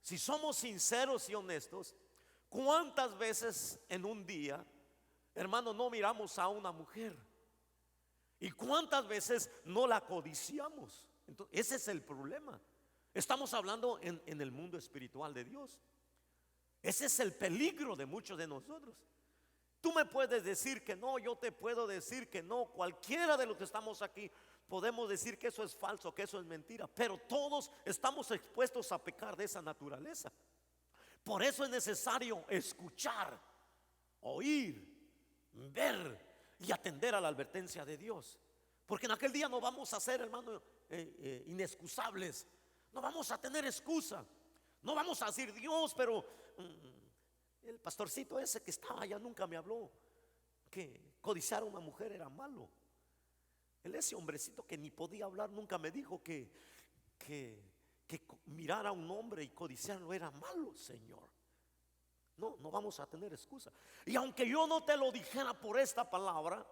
si somos sinceros y honestos, ¿cuántas veces en un día, hermano, no miramos a una mujer? ¿Y cuántas veces no la codiciamos? Entonces, ese es el problema. Estamos hablando en el mundo espiritual de Dios. Ese es el peligro de muchos de nosotros. Tú me puedes decir que no, yo te puedo decir que no, cualquiera de los que estamos aquí podemos decir que eso es falso, que eso es mentira, pero todos estamos expuestos a pecar de esa naturaleza. Por eso es necesario escuchar, oír, ver y atender a la advertencia de Dios. Porque en aquel día no vamos a ser, hermano, inexcusables. No vamos a tener excusa. No vamos a decir, Dios, pero el pastorcito ese que estaba allá nunca me habló que codiciar a una mujer era malo. Ese hombrecito que ni podía hablar nunca me dijo que que mirar a un hombre y codiciarlo era malo, Señor. No, no vamos a tener excusa. Y aunque yo no te lo dijera por esta palabra,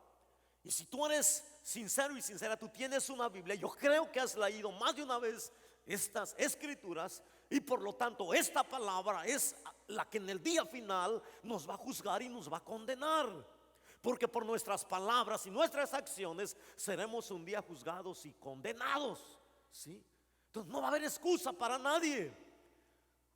y si tú eres sincero y sincera, tú tienes una Biblia, yo creo que has leído más de una vez estas escrituras, y por lo tanto esta palabra es la que en el día final nos va a juzgar y nos va a condenar, porque por nuestras palabras y nuestras acciones seremos un día juzgados y condenados, ¿sí? Entonces no va a haber excusa para nadie.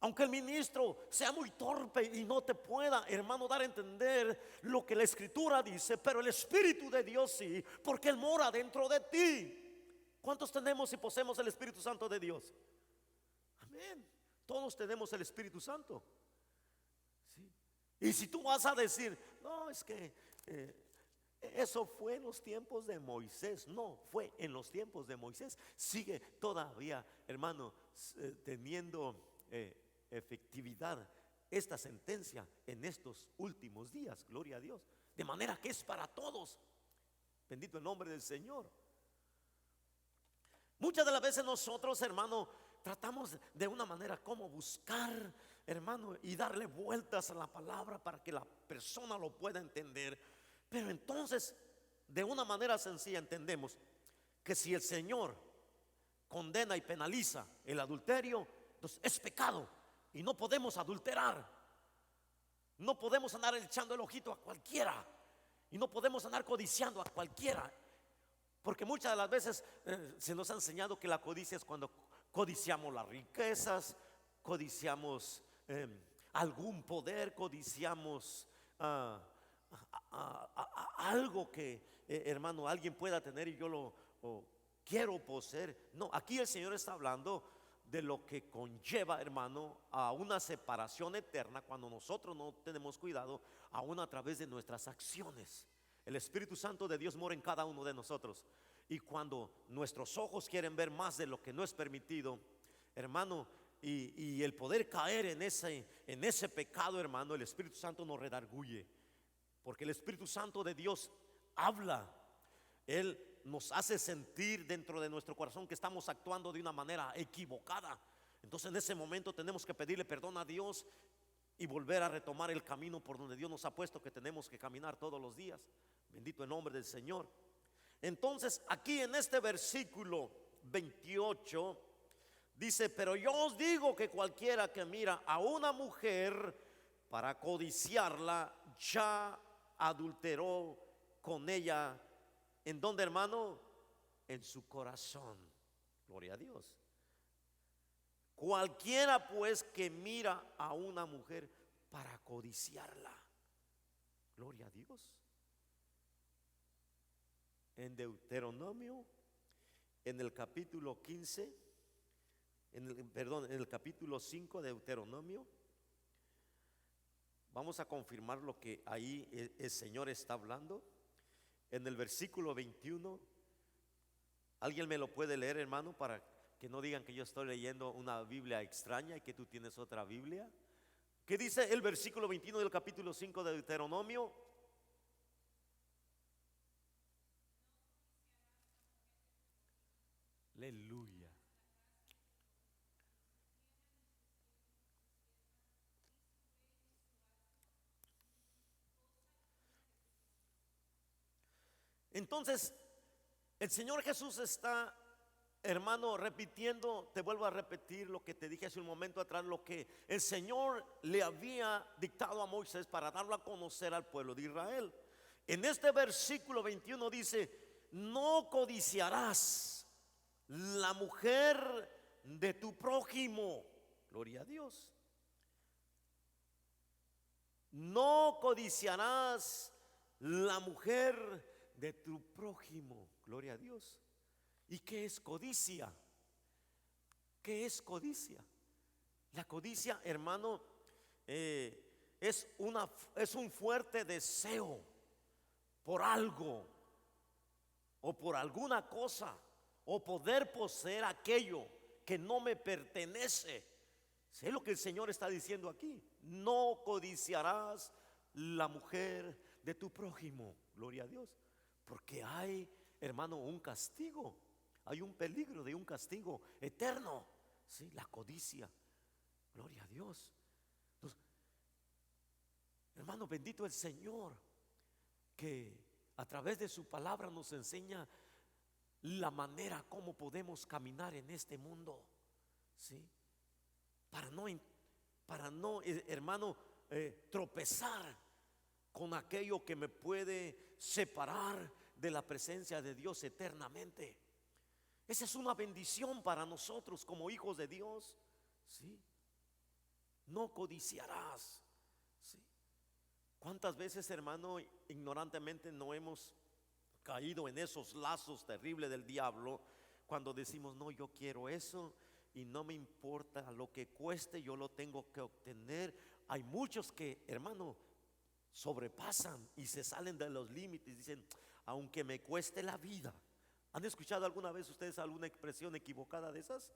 Aunque el ministro sea muy torpe y no te pueda, hermano, dar a entender lo que la escritura dice, pero el Espíritu de Dios sí, porque Él mora dentro de ti. ¿Cuántos tenemos y poseemos el Espíritu Santo de Dios? Amén. Todos tenemos el Espíritu Santo, ¿sí? Y si tú vas a decir, no, es que eso fue en los tiempos de Moisés. No, fue en los tiempos de Moisés. Sigue todavía, hermano, teniendo efectividad esta sentencia en estos últimos días, gloria a Dios, de manera que es para todos. Bendito el nombre del Señor. Muchas de las veces nosotros, hermano, tratamos de una manera como buscar, hermano, y darle vueltas a la palabra para que la persona lo pueda entender. Pero entonces, de una manera sencilla entendemos que si el Señor condena y penaliza el adulterio, entonces es pecado. Y no podemos adulterar. No podemos andar echando el ojito a cualquiera. Y no podemos andar codiciando a cualquiera. Porque muchas de las veces se nos ha enseñado que la codicia es cuando codiciamos las riquezas, codiciamos algún poder, codiciamos algo que, hermano, alguien pueda tener y yo lo quiero poseer. No, aquí el Señor está hablando de lo que conlleva, hermano, a una separación eterna cuando nosotros no tenemos cuidado, aún a través de nuestras acciones. El Espíritu Santo de Dios mora en cada uno de nosotros, y cuando nuestros ojos quieren ver más de lo que no es permitido, hermano, y el poder caer en ese pecado, hermano, el Espíritu Santo nos redarguye, porque el Espíritu Santo de Dios habla. Él nos hace sentir dentro de nuestro corazón que estamos actuando de una manera equivocada. Entonces en ese momento tenemos que pedirle perdón a Dios y volver a retomar el camino por donde Dios nos ha puesto que tenemos que caminar todos los días. Bendito el nombre del Señor. Entonces aquí en este versículo 28 dice: pero yo os digo que cualquiera que mira a una mujer para codiciarla ya adulteró con ella. ¿En dónde, hermano? En su corazón. Gloria a Dios. Cualquiera pues que mira a una mujer para codiciarla. Gloria a Dios. En Deuteronomio, en el capítulo 15, en el capítulo 5 de Deuteronomio, vamos a confirmar lo que ahí el Señor está hablando. En el versículo 21, ¿alguien me lo puede leer, hermano, para que no digan que yo estoy leyendo una Biblia extraña y que tú tienes otra Biblia? ¿Qué dice el versículo 21 del capítulo 5 de Deuteronomio? Aleluya. Entonces, el Señor Jesús está, hermano, repitiendo, te vuelvo a repetir lo que te dije hace un momento atrás, lo que el Señor le había dictado a Moisés para darlo a conocer al pueblo de Israel. En este versículo 21 dice: no codiciarás la mujer de tu prójimo. Gloria a Dios. No codiciarás la mujer de tu prójimo. Gloria a Dios. ¿Y qué es codicia? ¿Qué es codicia? La codicia, hermano, es un fuerte deseo por algo o por alguna cosa, o poder poseer aquello que no me pertenece. Sé lo que el Señor está diciendo aquí: no codiciarás la mujer de tu prójimo. Gloria a Dios. Porque hay, hermano, un castigo, hay un peligro de un castigo eterno, ¿sí? La codicia. Gloria a Dios. Entonces, hermano, bendito el Señor, que a través de su palabra nos enseña la manera como podemos caminar en este mundo, ¿sí? Para no, hermano, tropezar con aquello que me puede separar de la presencia de Dios eternamente. Esa es una bendición para nosotros como hijos de Dios, ¿sí? No codiciarás, ¿sí? ¿Cuántas veces, hermano, ignorantemente no hemos caído en esos lazos terribles del diablo cuando decimos, no, yo quiero eso y no me importa lo que cueste, yo lo tengo que obtener? Hay muchos que, hermano, sobrepasan y se salen de los límites, dicen, aunque me cueste la vida. ¿Han escuchado alguna vez ustedes alguna expresión equivocada de esas?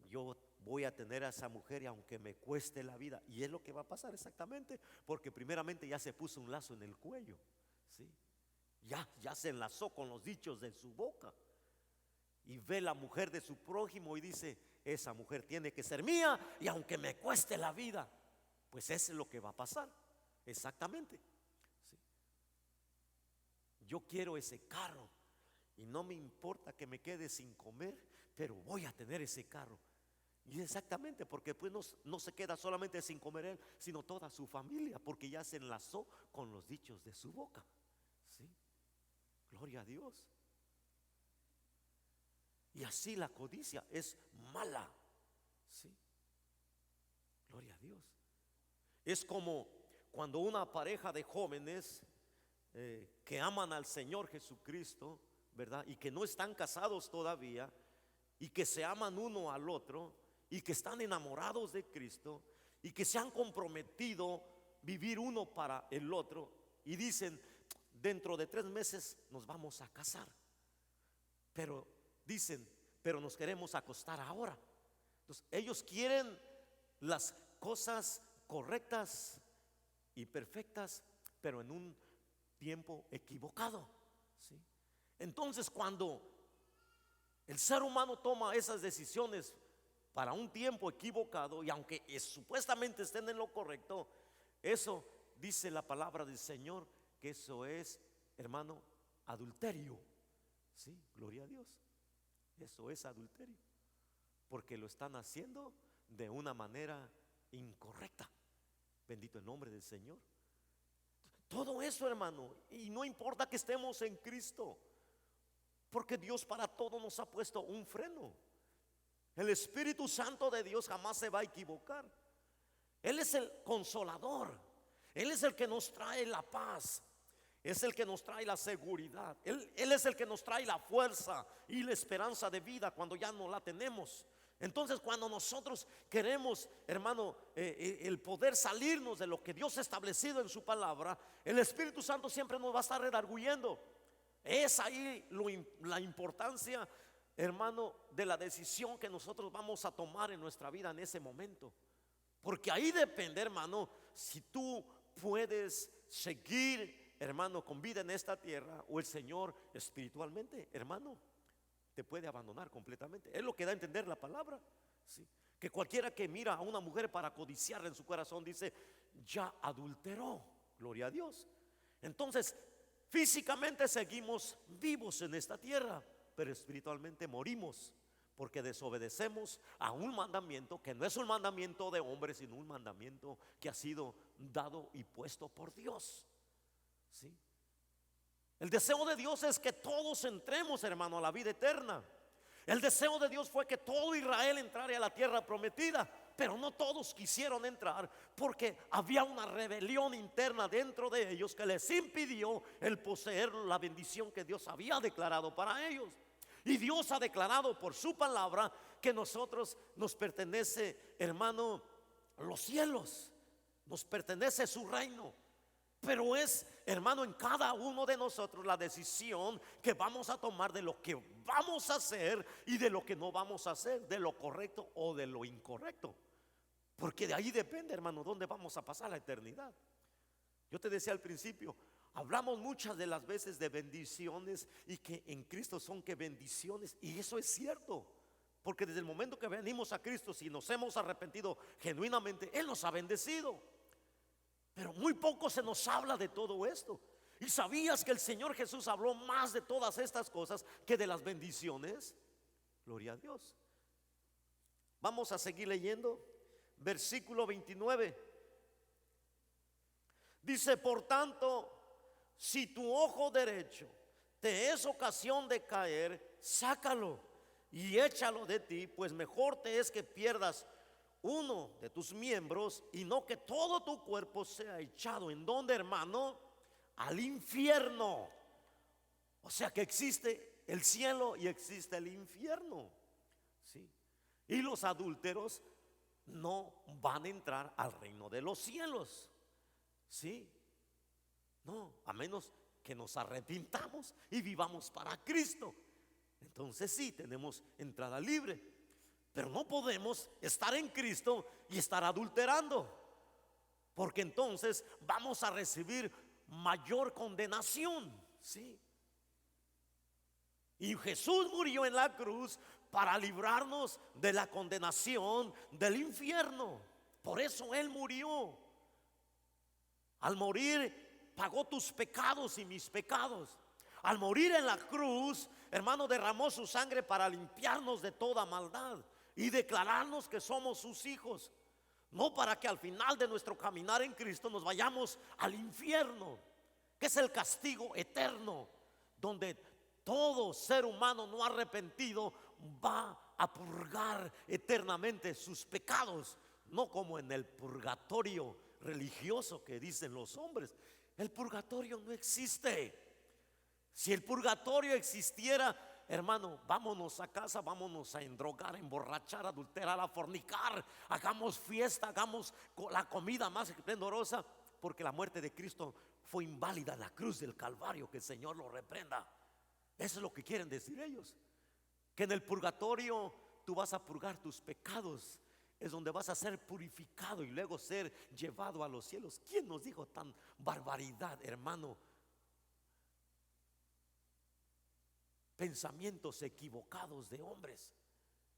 Yo voy a tener a esa mujer y aunque me cueste la vida. Y es lo que va a pasar exactamente, porque primeramente ya se puso un lazo en el cuello, ¿sí? Ya se enlazó con los dichos de su boca. Y ve la mujer de su prójimo y dice, esa mujer tiene que ser mía y aunque me cueste la vida. Pues eso es lo que va a pasar, exactamente, ¿sí? Yo quiero ese carro y no me importa que me quede sin comer, pero voy a tener ese carro. Y exactamente, porque pues no se queda solamente sin comer él, sino toda su familia, porque ya se enlazó con los dichos de su boca, ¿sí? Gloria a Dios. Y así la codicia es mala, ¿sí? Gloria a Dios. Es como cuando una pareja de jóvenes que aman al Señor Jesucristo, ¿verdad? Y que no están casados todavía y que se aman uno al otro y que están enamorados de Cristo y que se han comprometido vivir uno para el otro y dicen, dentro de 3 meses nos vamos a casar, pero dicen, pero nos queremos acostar ahora. Entonces ellos quieren las cosas correctas y perfectas, pero en un tiempo equivocado, ¿sí? Entonces cuando el ser humano toma esas decisiones para un tiempo equivocado, y aunque supuestamente estén en lo correcto, eso dice la palabra del Señor, que eso es, hermano, adulterio, ¿sí? Gloria a Dios. Eso es adulterio, porque lo están haciendo de una manera incorrecta. Bendito el nombre del Señor. Todo eso, hermano, y no importa que estemos en Cristo, porque Dios para todo nos ha puesto un freno. El Espíritu Santo de Dios jamás se va a equivocar. Él es el consolador. Él es el que nos trae la paz. Es el que nos trae la seguridad. Él es el que nos trae la fuerza y la esperanza de vida cuando ya no la tenemos. Entonces cuando nosotros queremos, hermano, el poder salirnos de lo que Dios ha establecido en su palabra, el Espíritu Santo siempre nos va a estar redarguyendo. Es ahí la importancia, hermano, de la decisión que nosotros vamos a tomar en nuestra vida en ese momento. Porque ahí depende, hermano, si tú puedes seguir, hermano, con vida en esta tierra, o el Señor espiritualmente, hermano, te puede abandonar completamente. Es lo que da a entender la palabra, ¿sí? Que cualquiera que mira a una mujer para codiciarla en su corazón dice, ya adulteró. Gloria a Dios. Entonces físicamente seguimos vivos en esta tierra, pero espiritualmente morimos, porque desobedecemos a un mandamiento que no es un mandamiento de hombre, sino un mandamiento que ha sido dado y puesto por Dios, ¿sí? El deseo de Dios es que todos entremos, hermano, a la vida eterna. El deseo de Dios fue que todo Israel entrara a la tierra prometida, pero no todos quisieron entrar porque había una rebelión interna dentro de ellos que les impidió el poseer la bendición que Dios había declarado para ellos. Y Dios ha declarado por su palabra que nosotros nos pertenece, hermano, los cielos, nos pertenece su reino. Pero es, hermano, en cada uno de nosotros la decisión que vamos a tomar de lo que vamos a hacer y de lo que no vamos a hacer, de lo correcto o de lo incorrecto. Porque de ahí depende, hermano, dónde vamos a pasar la eternidad. Yo te decía al principio, hablamos muchas de las veces de bendiciones y que en Cristo son que bendiciones, y eso es cierto. Porque desde el momento que venimos a Cristo, si nos hemos arrepentido genuinamente, Él nos ha bendecido. Pero muy poco se nos habla de todo esto. ¿Y sabías que el Señor Jesús habló más de todas estas cosas que de las bendiciones? Gloria a Dios. Vamos a seguir leyendo. Versículo 29. Dice: por tanto, si tu ojo derecho te es ocasión de caer, sácalo y échalo de ti, pues mejor te es que pierdas uno de tus miembros y no que todo tu cuerpo sea echado. ¿En dónde, hermano? Al infierno. O sea que existe el cielo y existe el infierno, ¿sí? Y los adúlteros no van a entrar al reino de los cielos, ¿sí? No, a menos que nos arrepintamos y vivamos para Cristo. Entonces sí, tenemos entrada libre. Pero no podemos estar en Cristo y estar adulterando, porque entonces vamos a recibir mayor condenación, ¿sí? Y Jesús murió en la cruz para librarnos de la condenación del infierno. Por eso Él murió. Al morir pagó tus pecados y mis pecados. Al morir en la cruz, hermano, derramó su sangre para limpiarnos de toda maldad y declararnos que somos sus hijos. No para que al final de nuestro caminar en Cristo nos vayamos al infierno, que es el castigo eterno, donde todo ser humano no arrepentido va a purgar eternamente sus pecados. No como en el purgatorio religioso que dicen los hombres. El purgatorio no existe. Si el purgatorio existiera, hermano, vámonos a casa, vámonos a endrogar, a emborrachar, a adulterar, a fornicar, hagamos fiesta, hagamos la comida más esplendorosa, porque la muerte de Cristo fue inválida en la cruz del Calvario. Que el Señor lo reprenda. Eso es lo que quieren decir ellos, que en el purgatorio tú vas a purgar tus pecados, es donde vas a ser purificado y luego ser llevado a los cielos. ¿Quién nos dijo tan barbaridad, hermano? Pensamientos equivocados de hombres,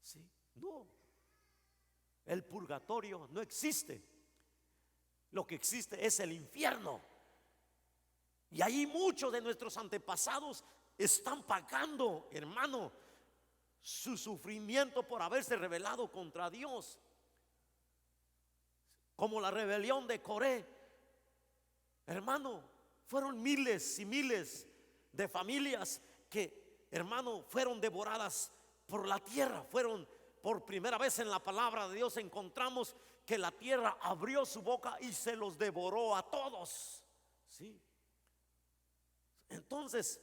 ¿sí? No, el purgatorio no existe. Lo que existe es el infierno. Y ahí muchos de nuestros antepasados están pagando, hermano, su sufrimiento por haberse rebelado contra Dios. Como la rebelión de Coré, hermano, fueron miles y miles de familias que, hermano, fueron devoradas por la tierra. Fueron, por primera vez en la palabra de Dios encontramos que la tierra abrió su boca y se los devoró a todos, ¿sí? Entonces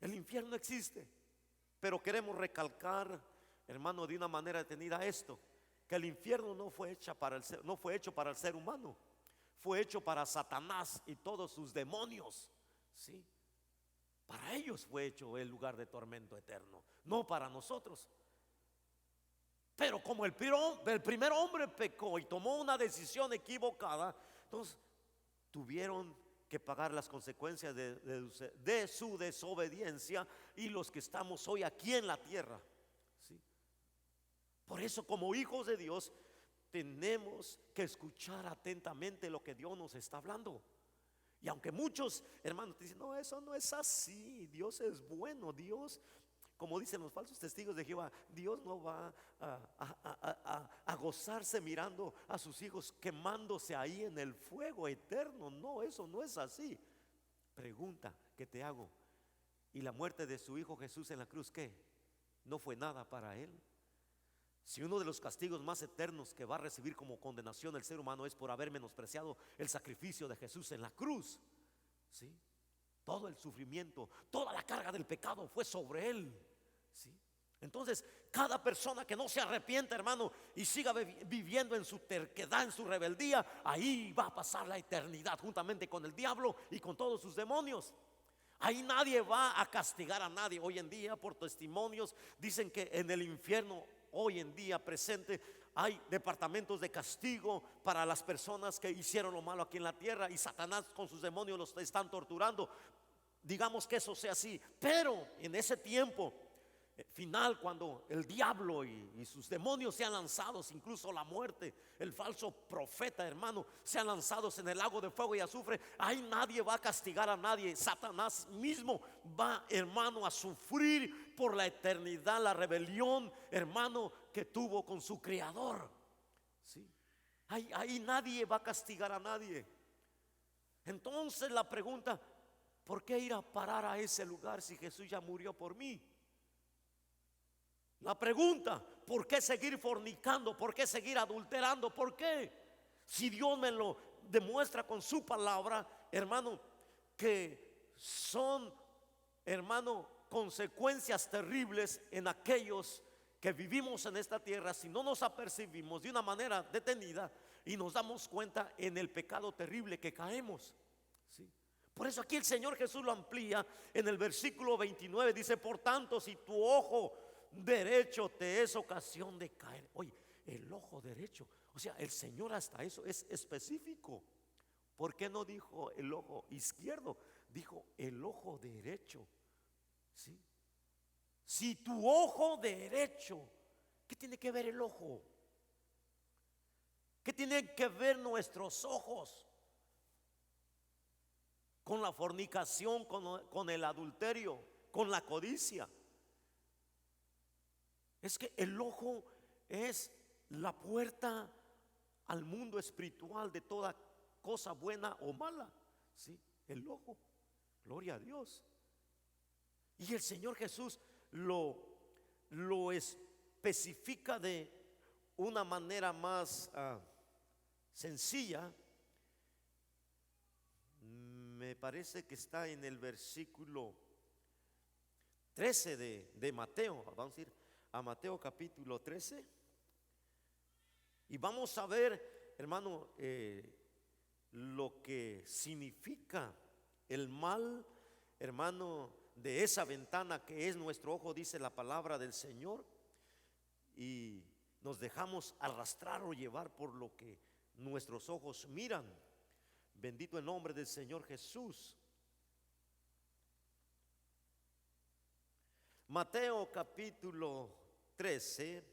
el infierno existe, pero queremos recalcar, hermano, de una manera detenida esto, que el infierno no fue hecho para el ser humano, fue hecho para Satanás y todos sus demonios, ¿sí? Para ellos fue hecho el lugar de tormento eterno, no para nosotros. Pero como el primer hombre pecó y tomó una decisión equivocada, entonces tuvieron que pagar las consecuencias de su desobediencia, y los que estamos hoy aquí en la tierra, ¿sí? Por eso, como hijos de Dios, tenemos que escuchar atentamente lo que Dios nos está hablando. Y aunque muchos hermanos dicen: no, eso no es así, Dios es bueno, Dios, como dicen los falsos testigos de Jehová, Dios no va a gozarse mirando a sus hijos quemándose ahí en el fuego eterno. No, eso no es así. Pregunta que te hago: ¿y la muerte de su hijo Jesús en la cruz qué? ¿No fue nada para él? Si uno de los castigos más eternos que va a recibir como condenación el ser humano es por haber menospreciado el sacrificio de Jesús en la cruz, ¿sí? Todo el sufrimiento, toda la carga del pecado fue sobre él, ¿sí? Entonces, cada persona que no se arrepienta, hermano, y siga viviendo en su terquedad, en su rebeldía, ahí va a pasar la eternidad juntamente con el diablo y con todos sus demonios. Ahí nadie va a castigar a nadie. Hoy en día, por testimonios, dicen que en el infierno hoy en día presente hay departamentos de castigo para las personas que hicieron lo malo aquí en la tierra, y Satanás con sus demonios los están torturando. Digamos que eso sea así, pero en ese tiempo, final, cuando el diablo y sus demonios sean lanzados, incluso la muerte, el falso profeta, hermano, sean lanzados en el lago de fuego y azufre, ahí nadie va a castigar a nadie. Satanás mismo va, hermano, a sufrir por la eternidad la rebelión, hermano, que tuvo con su creador. ¿Sí? Ahí nadie va a castigar a nadie. Entonces la pregunta, ¿por qué ir a parar a ese lugar si Jesús ya murió por mí? La pregunta, ¿por qué seguir fornicando? ¿Por qué seguir adulterando? ¿Por qué? Si Dios me lo demuestra con su palabra, hermano, que son, hermano, consecuencias terribles en aquellos que vivimos en esta tierra si no nos apercibimos de una manera detenida y nos damos cuenta en el pecado terrible que caemos. ¿Sí? Por eso aquí el Señor Jesús lo amplía en el versículo 29, dice: por tanto, si tu ojo derecho te es ocasión de caer. Oye, el ojo derecho, o sea, el Señor hasta eso es específico. ¿Por qué no dijo el ojo izquierdo? Dijo el ojo derecho. ¿Sí? Si tu ojo derecho, ¿qué tiene que ver el ojo? ¿Qué tienen que ver nuestros ojos con la fornicación, con el adulterio, con la codicia? Es que el ojo es la puerta al mundo espiritual de toda cosa buena o mala. ¿Sí? El ojo, gloria a Dios. Y el Señor Jesús lo especifica de una manera más sencilla. Me parece que está en el versículo 13 de Mateo. Vamos a ir a Mateo capítulo 13 y vamos a ver, hermano, lo que significa el mal, hermano, de esa ventana que es nuestro ojo, dice la palabra del Señor, y nos dejamos arrastrar o llevar por lo que nuestros ojos miran. Bendito el nombre del Señor Jesús. Mateo capítulo 13,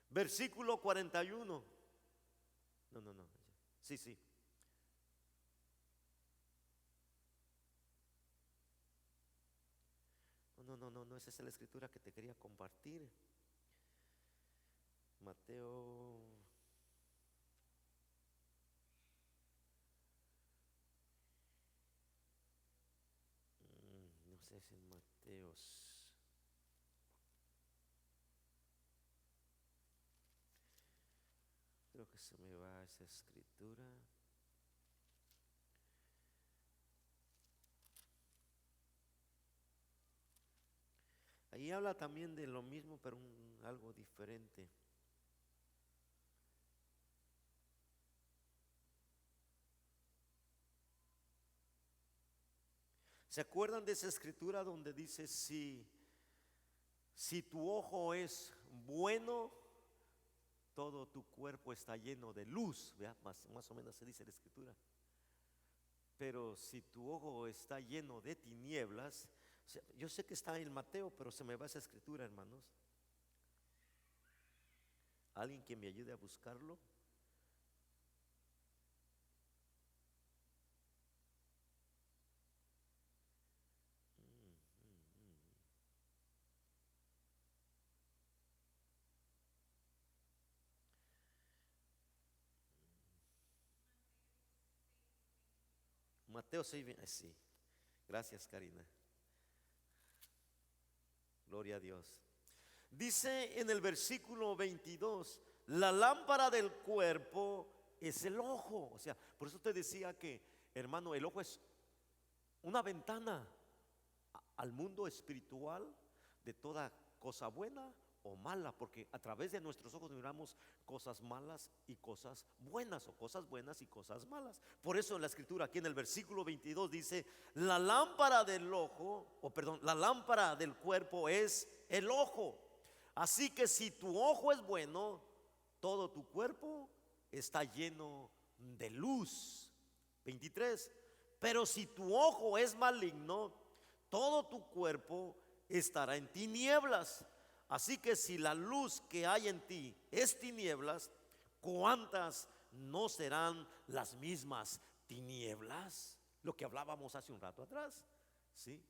versículo 41. No. Sí. No, esa es la escritura que te quería compartir. Mateo. No sé si en Mateos. Creo que se me va esa escritura. Ahí habla también de lo mismo, pero algo diferente. ¿Se acuerdan de esa escritura donde dice: si tu ojo es bueno, todo tu cuerpo está lleno de luz? ¿Vea? Más o menos se dice la escritura. Pero si tu ojo está lleno de tinieblas, o sea, yo sé que está en Mateo, pero se me va esa escritura, hermanos. ¿Alguien que me ayude a buscarlo? Mateo 6, sí. Gracias, Karina. Gloria a Dios. Dice en el versículo 22: la lámpara del cuerpo es el ojo. O sea, por eso te decía que, hermano, el ojo es una ventana al mundo espiritual de toda cosa buena o mala, porque a través de nuestros ojos miramos cosas malas y cosas buenas, o cosas buenas y cosas malas. Por eso en la escritura aquí en el versículo 22 dice: la lámpara del ojo, la lámpara del cuerpo es el ojo. Así que si tu ojo es bueno, todo tu cuerpo está lleno de luz. 23. Pero si tu ojo es maligno, todo tu cuerpo estará en tinieblas. Así que si la luz que hay en ti es tinieblas, ¿cuántas no serán las mismas tinieblas? Lo que hablábamos hace un rato atrás, ¿sí?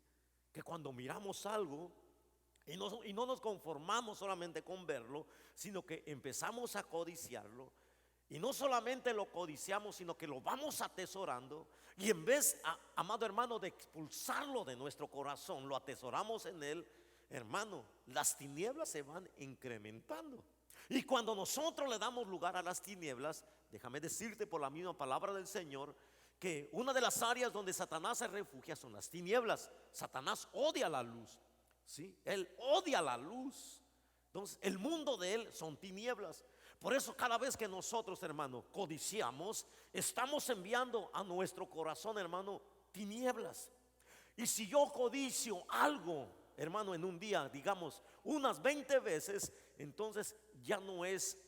Que cuando miramos algo y no nos conformamos solamente con verlo, sino que empezamos a codiciarlo. Y no solamente lo codiciamos, sino que lo vamos atesorando. Y en vez, amado hermano, de expulsarlo de nuestro corazón, lo atesoramos en él. Hermano, las tinieblas se van incrementando. Y cuando nosotros le damos lugar a las tinieblas, déjame decirte por la misma palabra del Señor, que una de las áreas donde Satanás se refugia son las tinieblas. Satanás odia la luz, ¿sí? Él odia la luz. Entonces el mundo de él son tinieblas. Por eso cada vez que nosotros, hermano, codiciamos, estamos enviando a nuestro corazón, hermano, tinieblas. Y si yo codicio algo, hermano, en un día, digamos, unas 20 veces, entonces ya no es,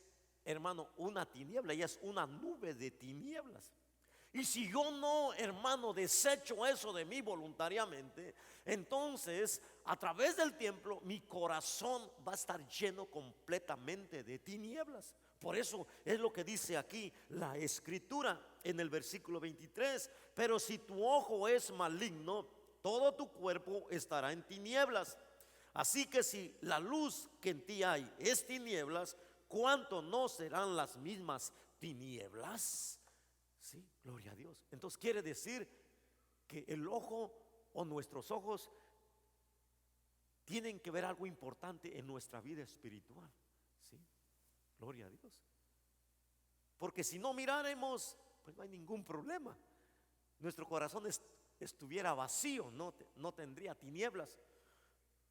hermano, una tiniebla, ya es una nube de tinieblas. Y si yo no, hermano, desecho eso de mí voluntariamente, entonces a través del tiempo mi corazón va a estar lleno completamente de tinieblas. Por eso es lo que dice aquí la escritura en el versículo 23. Pero si tu ojo es maligno, todo tu cuerpo estará en tinieblas. Así que si la luz que en ti hay es tinieblas, ¿cuánto no serán las mismas tinieblas? Sí, gloria a Dios. Entonces quiere decir que el ojo o nuestros ojos tienen que ver algo importante en nuestra vida espiritual. Sí, gloria a Dios. Porque si no miráramos, pues no hay ningún problema. Nuestro corazón estuviera vacío, no tendría tinieblas.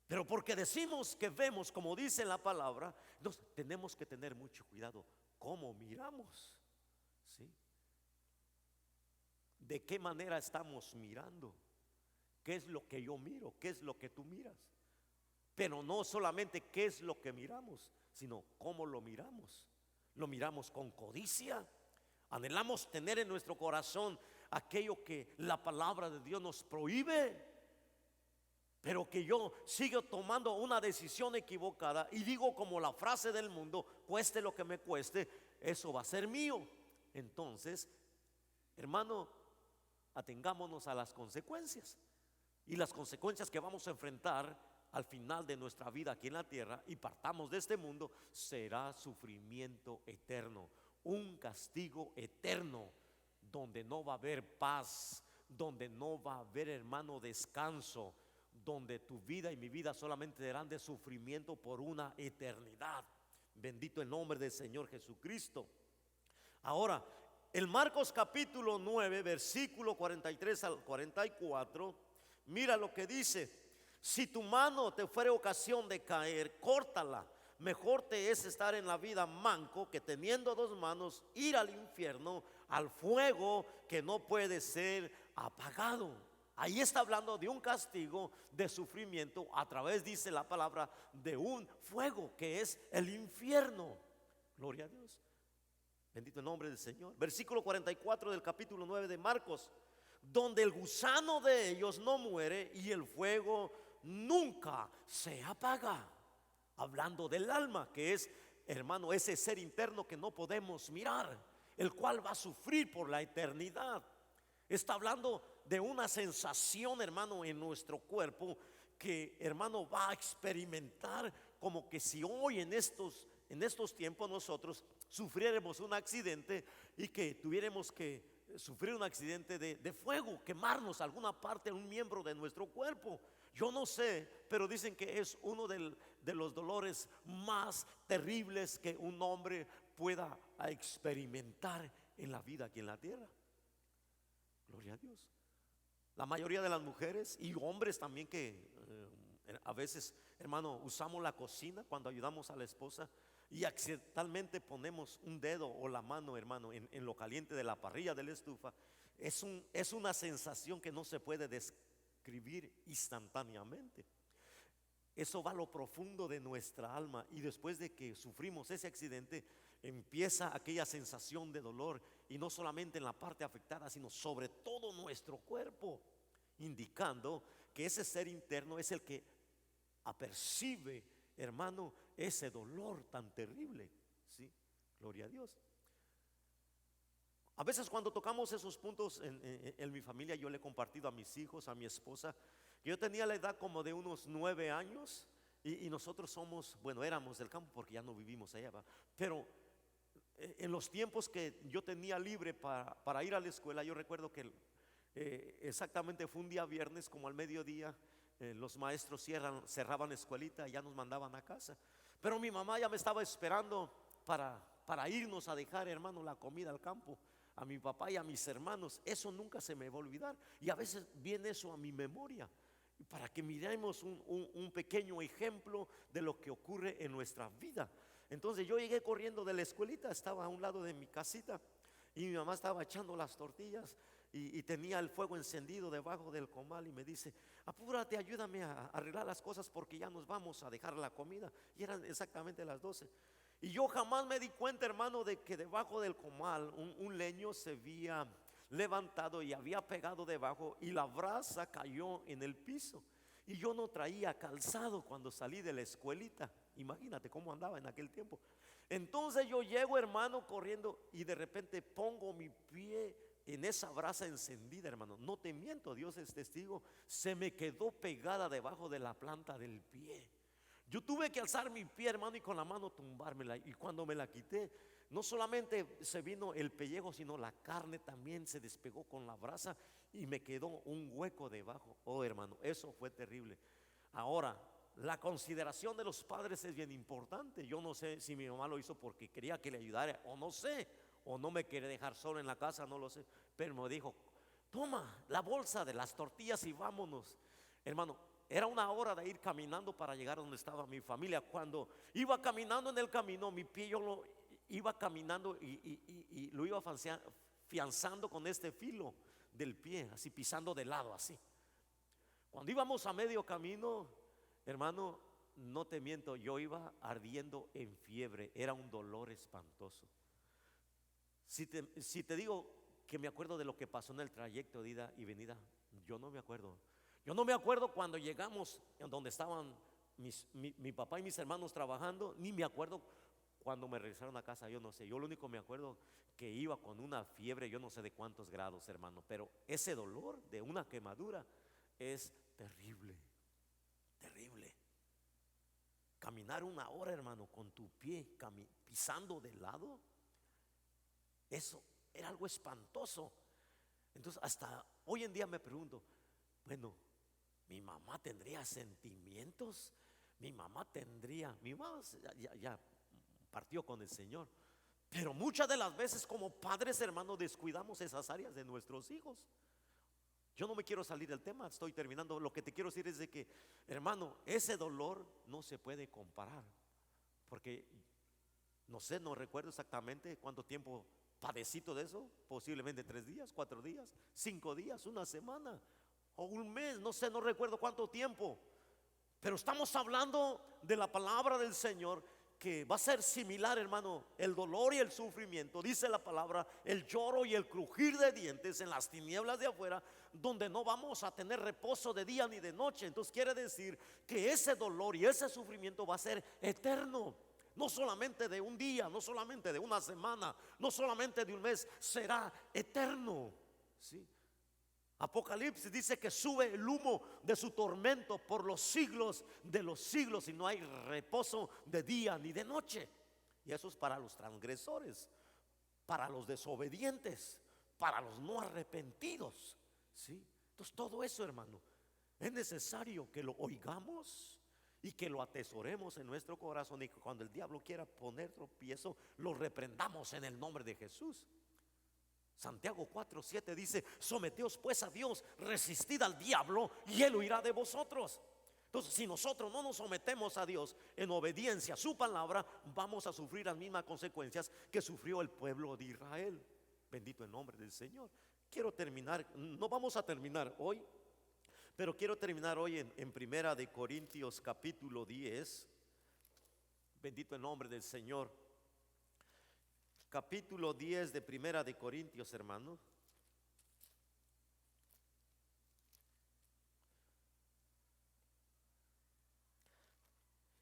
Pero porque decimos que vemos, como dice la palabra, entonces tenemos que tener mucho cuidado cómo miramos. ¿Sí? ¿De qué manera estamos mirando? ¿Qué es lo que yo miro? ¿Qué es lo que tú miras? Pero no solamente qué es lo que miramos, sino cómo lo miramos. Lo miramos con codicia. Anhelamos tener en nuestro corazón aquello que la palabra de Dios nos prohíbe, pero que yo sigo tomando una decisión equivocada y digo como la frase del mundo: cueste lo que me cueste, eso va a ser mío. Entonces, hermano, atengámonos a las consecuencias. Y las consecuencias que vamos a enfrentar al final de nuestra vida aquí en la tierra y partamos de este mundo será sufrimiento eterno, un castigo eterno, donde no va a haber paz, donde no va a haber, hermano, descanso, donde tu vida y mi vida solamente serán de sufrimiento por una eternidad. Bendito el nombre del Señor Jesucristo. Ahora, en Marcos capítulo 9, versículo 43 al 44, mira lo que dice: si tu mano te fuere ocasión de caer, córtala. Mejor te es estar en la vida manco que teniendo dos manos ir al infierno, al fuego que no puede ser apagado. Ahí está hablando de un castigo, de sufrimiento a través, dice la palabra, de un fuego que es el infierno. Gloria a Dios. Bendito el nombre del Señor. Versículo 44 del capítulo 9 de Marcos: donde el gusano de ellos no muere y el fuego nunca se apaga. Hablando del alma, que es, hermano, ese ser interno que no podemos mirar, el cual va a sufrir por la eternidad. Está hablando de una sensación, hermano, en nuestro cuerpo que, hermano, va a experimentar como que si hoy en estos tiempos nosotros sufriéramos un accidente y que tuviéramos que sufrir un accidente de fuego, quemarnos alguna parte, un miembro de nuestro cuerpo. Yo no sé, pero dicen que es uno de los dolores más terribles que un hombre pueda experimentar en la vida aquí en la tierra. Gloria a Dios. La mayoría de las mujeres y hombres también que a veces, hermano, usamos la cocina cuando ayudamos a la esposa y accidentalmente ponemos un dedo o la mano, hermano, en lo caliente de la parrilla de la estufa. Es una sensación que no se puede describir instantáneamente. Eso va a lo profundo de nuestra alma, y después de que sufrimos ese accidente empieza aquella sensación de dolor y no solamente en la parte afectada, sino sobre todo nuestro cuerpo, indicando que ese ser interno es el que apercibe, hermano, ese dolor tan terrible. Sí, gloria a Dios. A veces cuando tocamos esos puntos en mi familia, yo le he compartido a mis hijos, a mi esposa, que yo tenía la edad como de unos 9 años y nosotros somos, bueno, éramos del campo porque ya no vivimos allá, ¿va? Pero en los tiempos que yo tenía libre para ir a la escuela, yo recuerdo que exactamente fue un día viernes como al mediodía, los maestros cerraban la escuelita y ya nos mandaban a casa. Pero mi mamá ya me estaba esperando para irnos a dejar, hermano, la comida al campo, a mi papá y a mis hermanos. Eso nunca se me va a olvidar. Y a veces viene eso a mi memoria, para que miremos un pequeño ejemplo de lo que ocurre en nuestra vida. Entonces yo llegué corriendo de la escuelita, estaba a un lado de mi casita y mi mamá estaba echando las tortillas y tenía el fuego encendido debajo del comal y me dice: apúrate, ayúdame a arreglar las cosas porque ya nos vamos a dejar la comida. Y eran exactamente las 12. Y yo jamás me di cuenta, hermano, de que debajo del comal un leño se había levantado y había pegado debajo y la brasa cayó en el piso. Y yo no traía calzado cuando salí de la escuelita. Imagínate cómo andaba en aquel tiempo. Entonces yo llego, hermano, corriendo y de repente pongo mi pie en esa brasa encendida, hermano. No te miento, Dios es testigo, se me quedó pegada debajo de la planta del pie. Yo tuve que alzar mi pie, hermano, y con la mano tumbármela. Y cuando me la quité, no solamente se vino el pellejo, sino la carne también se despegó con la brasa y me quedó un hueco debajo. Oh, hermano, eso fue terrible. Ahora, la consideración de los padres es bien importante. Yo no sé si mi mamá lo hizo porque quería que le ayudara, o no sé, o no me quería dejar solo en la casa, no lo sé. Pero me dijo: toma la bolsa de las tortillas y vámonos. Hermano, era una hora de ir caminando para llegar a donde estaba mi familia. Cuando iba caminando en el camino, mi pie yo lo iba caminando y lo iba fianzando con este filo del pie, así pisando de lado, así. Cuando íbamos a medio camino, hermano, no te miento, yo iba ardiendo en fiebre. Era un dolor espantoso. Si te digo que me acuerdo de lo que pasó en el trayecto de ida y venida, yo no me acuerdo. Yo no me acuerdo cuando llegamos en donde estaban mi papá y mis hermanos trabajando, ni me acuerdo cuando me regresaron a casa. Yo no sé, yo lo único me acuerdo que iba con una fiebre, yo no sé de cuántos grados, hermano. Pero ese dolor de una quemadura es terrible, terrible. Caminar una hora, hermano, con tu pie pisando de lado, eso era algo espantoso. Entonces hasta hoy en día me pregunto, bueno, mi mamá tendría sentimientos, mi mamá ya partió con el Señor, pero muchas de las veces como padres, hermanos, descuidamos esas áreas de nuestros hijos. Yo no me quiero salir del tema, estoy terminando. Lo que te quiero decir es de que, hermano, ese dolor no se puede comparar, porque no sé, no recuerdo exactamente cuánto tiempo padecí todo eso. Posiblemente 3 días, 4 días, 5 días, una semana o un mes, no sé, no recuerdo cuánto tiempo. Pero estamos hablando de la palabra del Señor, que va a ser similar, hermano, el dolor y el sufrimiento. Dice la palabra, el lloro y el crujir de dientes en las tinieblas de afuera, donde no vamos a tener reposo de día ni de noche. Entonces quiere decir que ese dolor y ese sufrimiento va a ser eterno. No solamente de un día, no solamente de una semana, no solamente de un mes, será eterno. ¿Sí? Apocalipsis dice que sube el humo de su tormento por los siglos de los siglos y no hay reposo de día ni de noche. Y eso es para los transgresores, para los desobedientes, para los no arrepentidos. ¿Sí? Entonces todo eso, hermano, es necesario que lo oigamos y que lo atesoremos en nuestro corazón, y que cuando el diablo quiera poner tropiezo, lo reprendamos en el nombre de Jesús. Santiago 4:7 dice: someteos pues a Dios, resistid al diablo y él huirá de vosotros. Entonces, si nosotros no nos sometemos a Dios en obediencia a su palabra, vamos a sufrir las mismas consecuencias que sufrió el pueblo de Israel. Bendito el nombre del Señor. Quiero terminar, no vamos a terminar hoy, pero quiero terminar hoy en Primera de Corintios capítulo 10. Bendito el nombre del Señor. capítulo 10 de Primera de Corintios, hermano.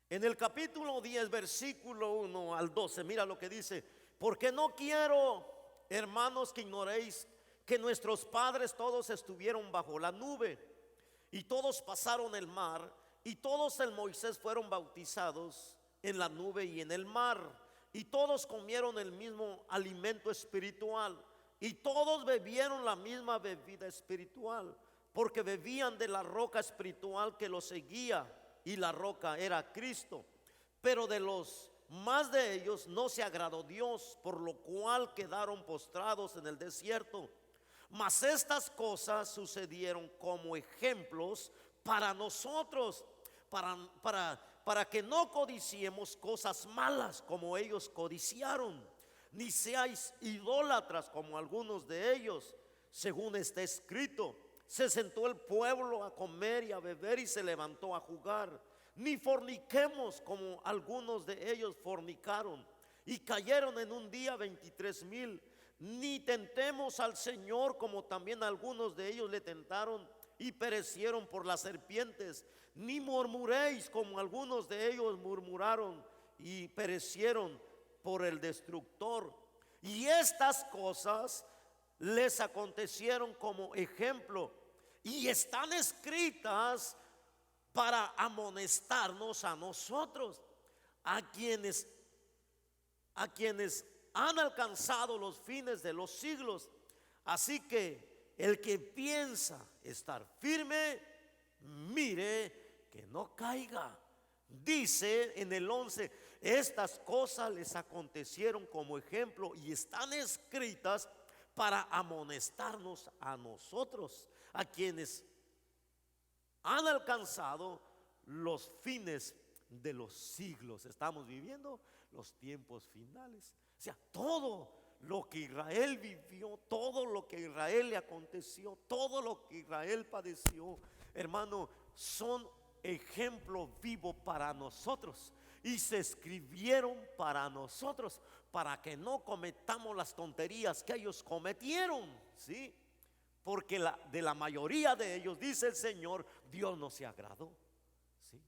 En el capítulo 10, versículo 1 al 12, mira lo que dice: porque no quiero, hermanos, que ignoréis que nuestros padres todos estuvieron bajo la nube, y todos pasaron el mar, y todos en Moisés fueron bautizados en la nube y en el mar, y todos comieron el mismo alimento espiritual, y todos bebieron la misma bebida espiritual, porque bebían de la roca espiritual que los seguía, y la roca era Cristo. Pero de los más de ellos no se agradó Dios, por lo cual quedaron postrados en el desierto. Mas estas cosas sucedieron como ejemplos para nosotros, para que no codiciemos cosas malas como ellos codiciaron, ni seáis idólatras como algunos de ellos. Según está escrito: se sentó el pueblo a comer y a beber, y se levantó a jugar. Ni forniquemos como algunos de ellos fornicaron, y cayeron en un día 23,000. Ni tentemos al Señor, como también algunos de ellos le tentaron y perecieron por las serpientes. Ni murmuréis, como algunos de ellos murmuraron y perecieron por el destructor. Y estas cosas les acontecieron como ejemplo, y están escritas para amonestarnos a nosotros, a quienes han alcanzado los fines de los siglos. Así que el que piensa estar firme, mire que no caiga. Dice en el 11: estas cosas les acontecieron como ejemplo, y están escritas para amonestarnos a nosotros, a quienes han alcanzado los fines de los siglos. Estamos viviendo los tiempos finales. O sea, todo lo que Israel vivió, todo lo que a Israel le aconteció, todo lo que Israel padeció, hermano, son ejemplo vivo para nosotros, y se escribieron para nosotros, para que no cometamos las tonterías que ellos cometieron, ¿sí? Porque de la mayoría de ellos, dice el Señor, Dios no se agradó, ¿sí?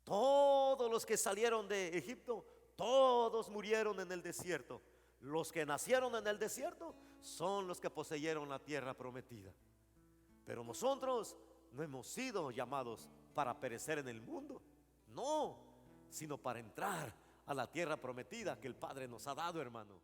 Todos los que salieron de Egipto, todos murieron en el desierto. Los que nacieron en el desierto son los que poseyeron la tierra prometida. Pero nosotros no hemos sido llamados para perecer en el mundo, no, sino para entrar a la tierra prometida que el Padre nos ha dado, hermano.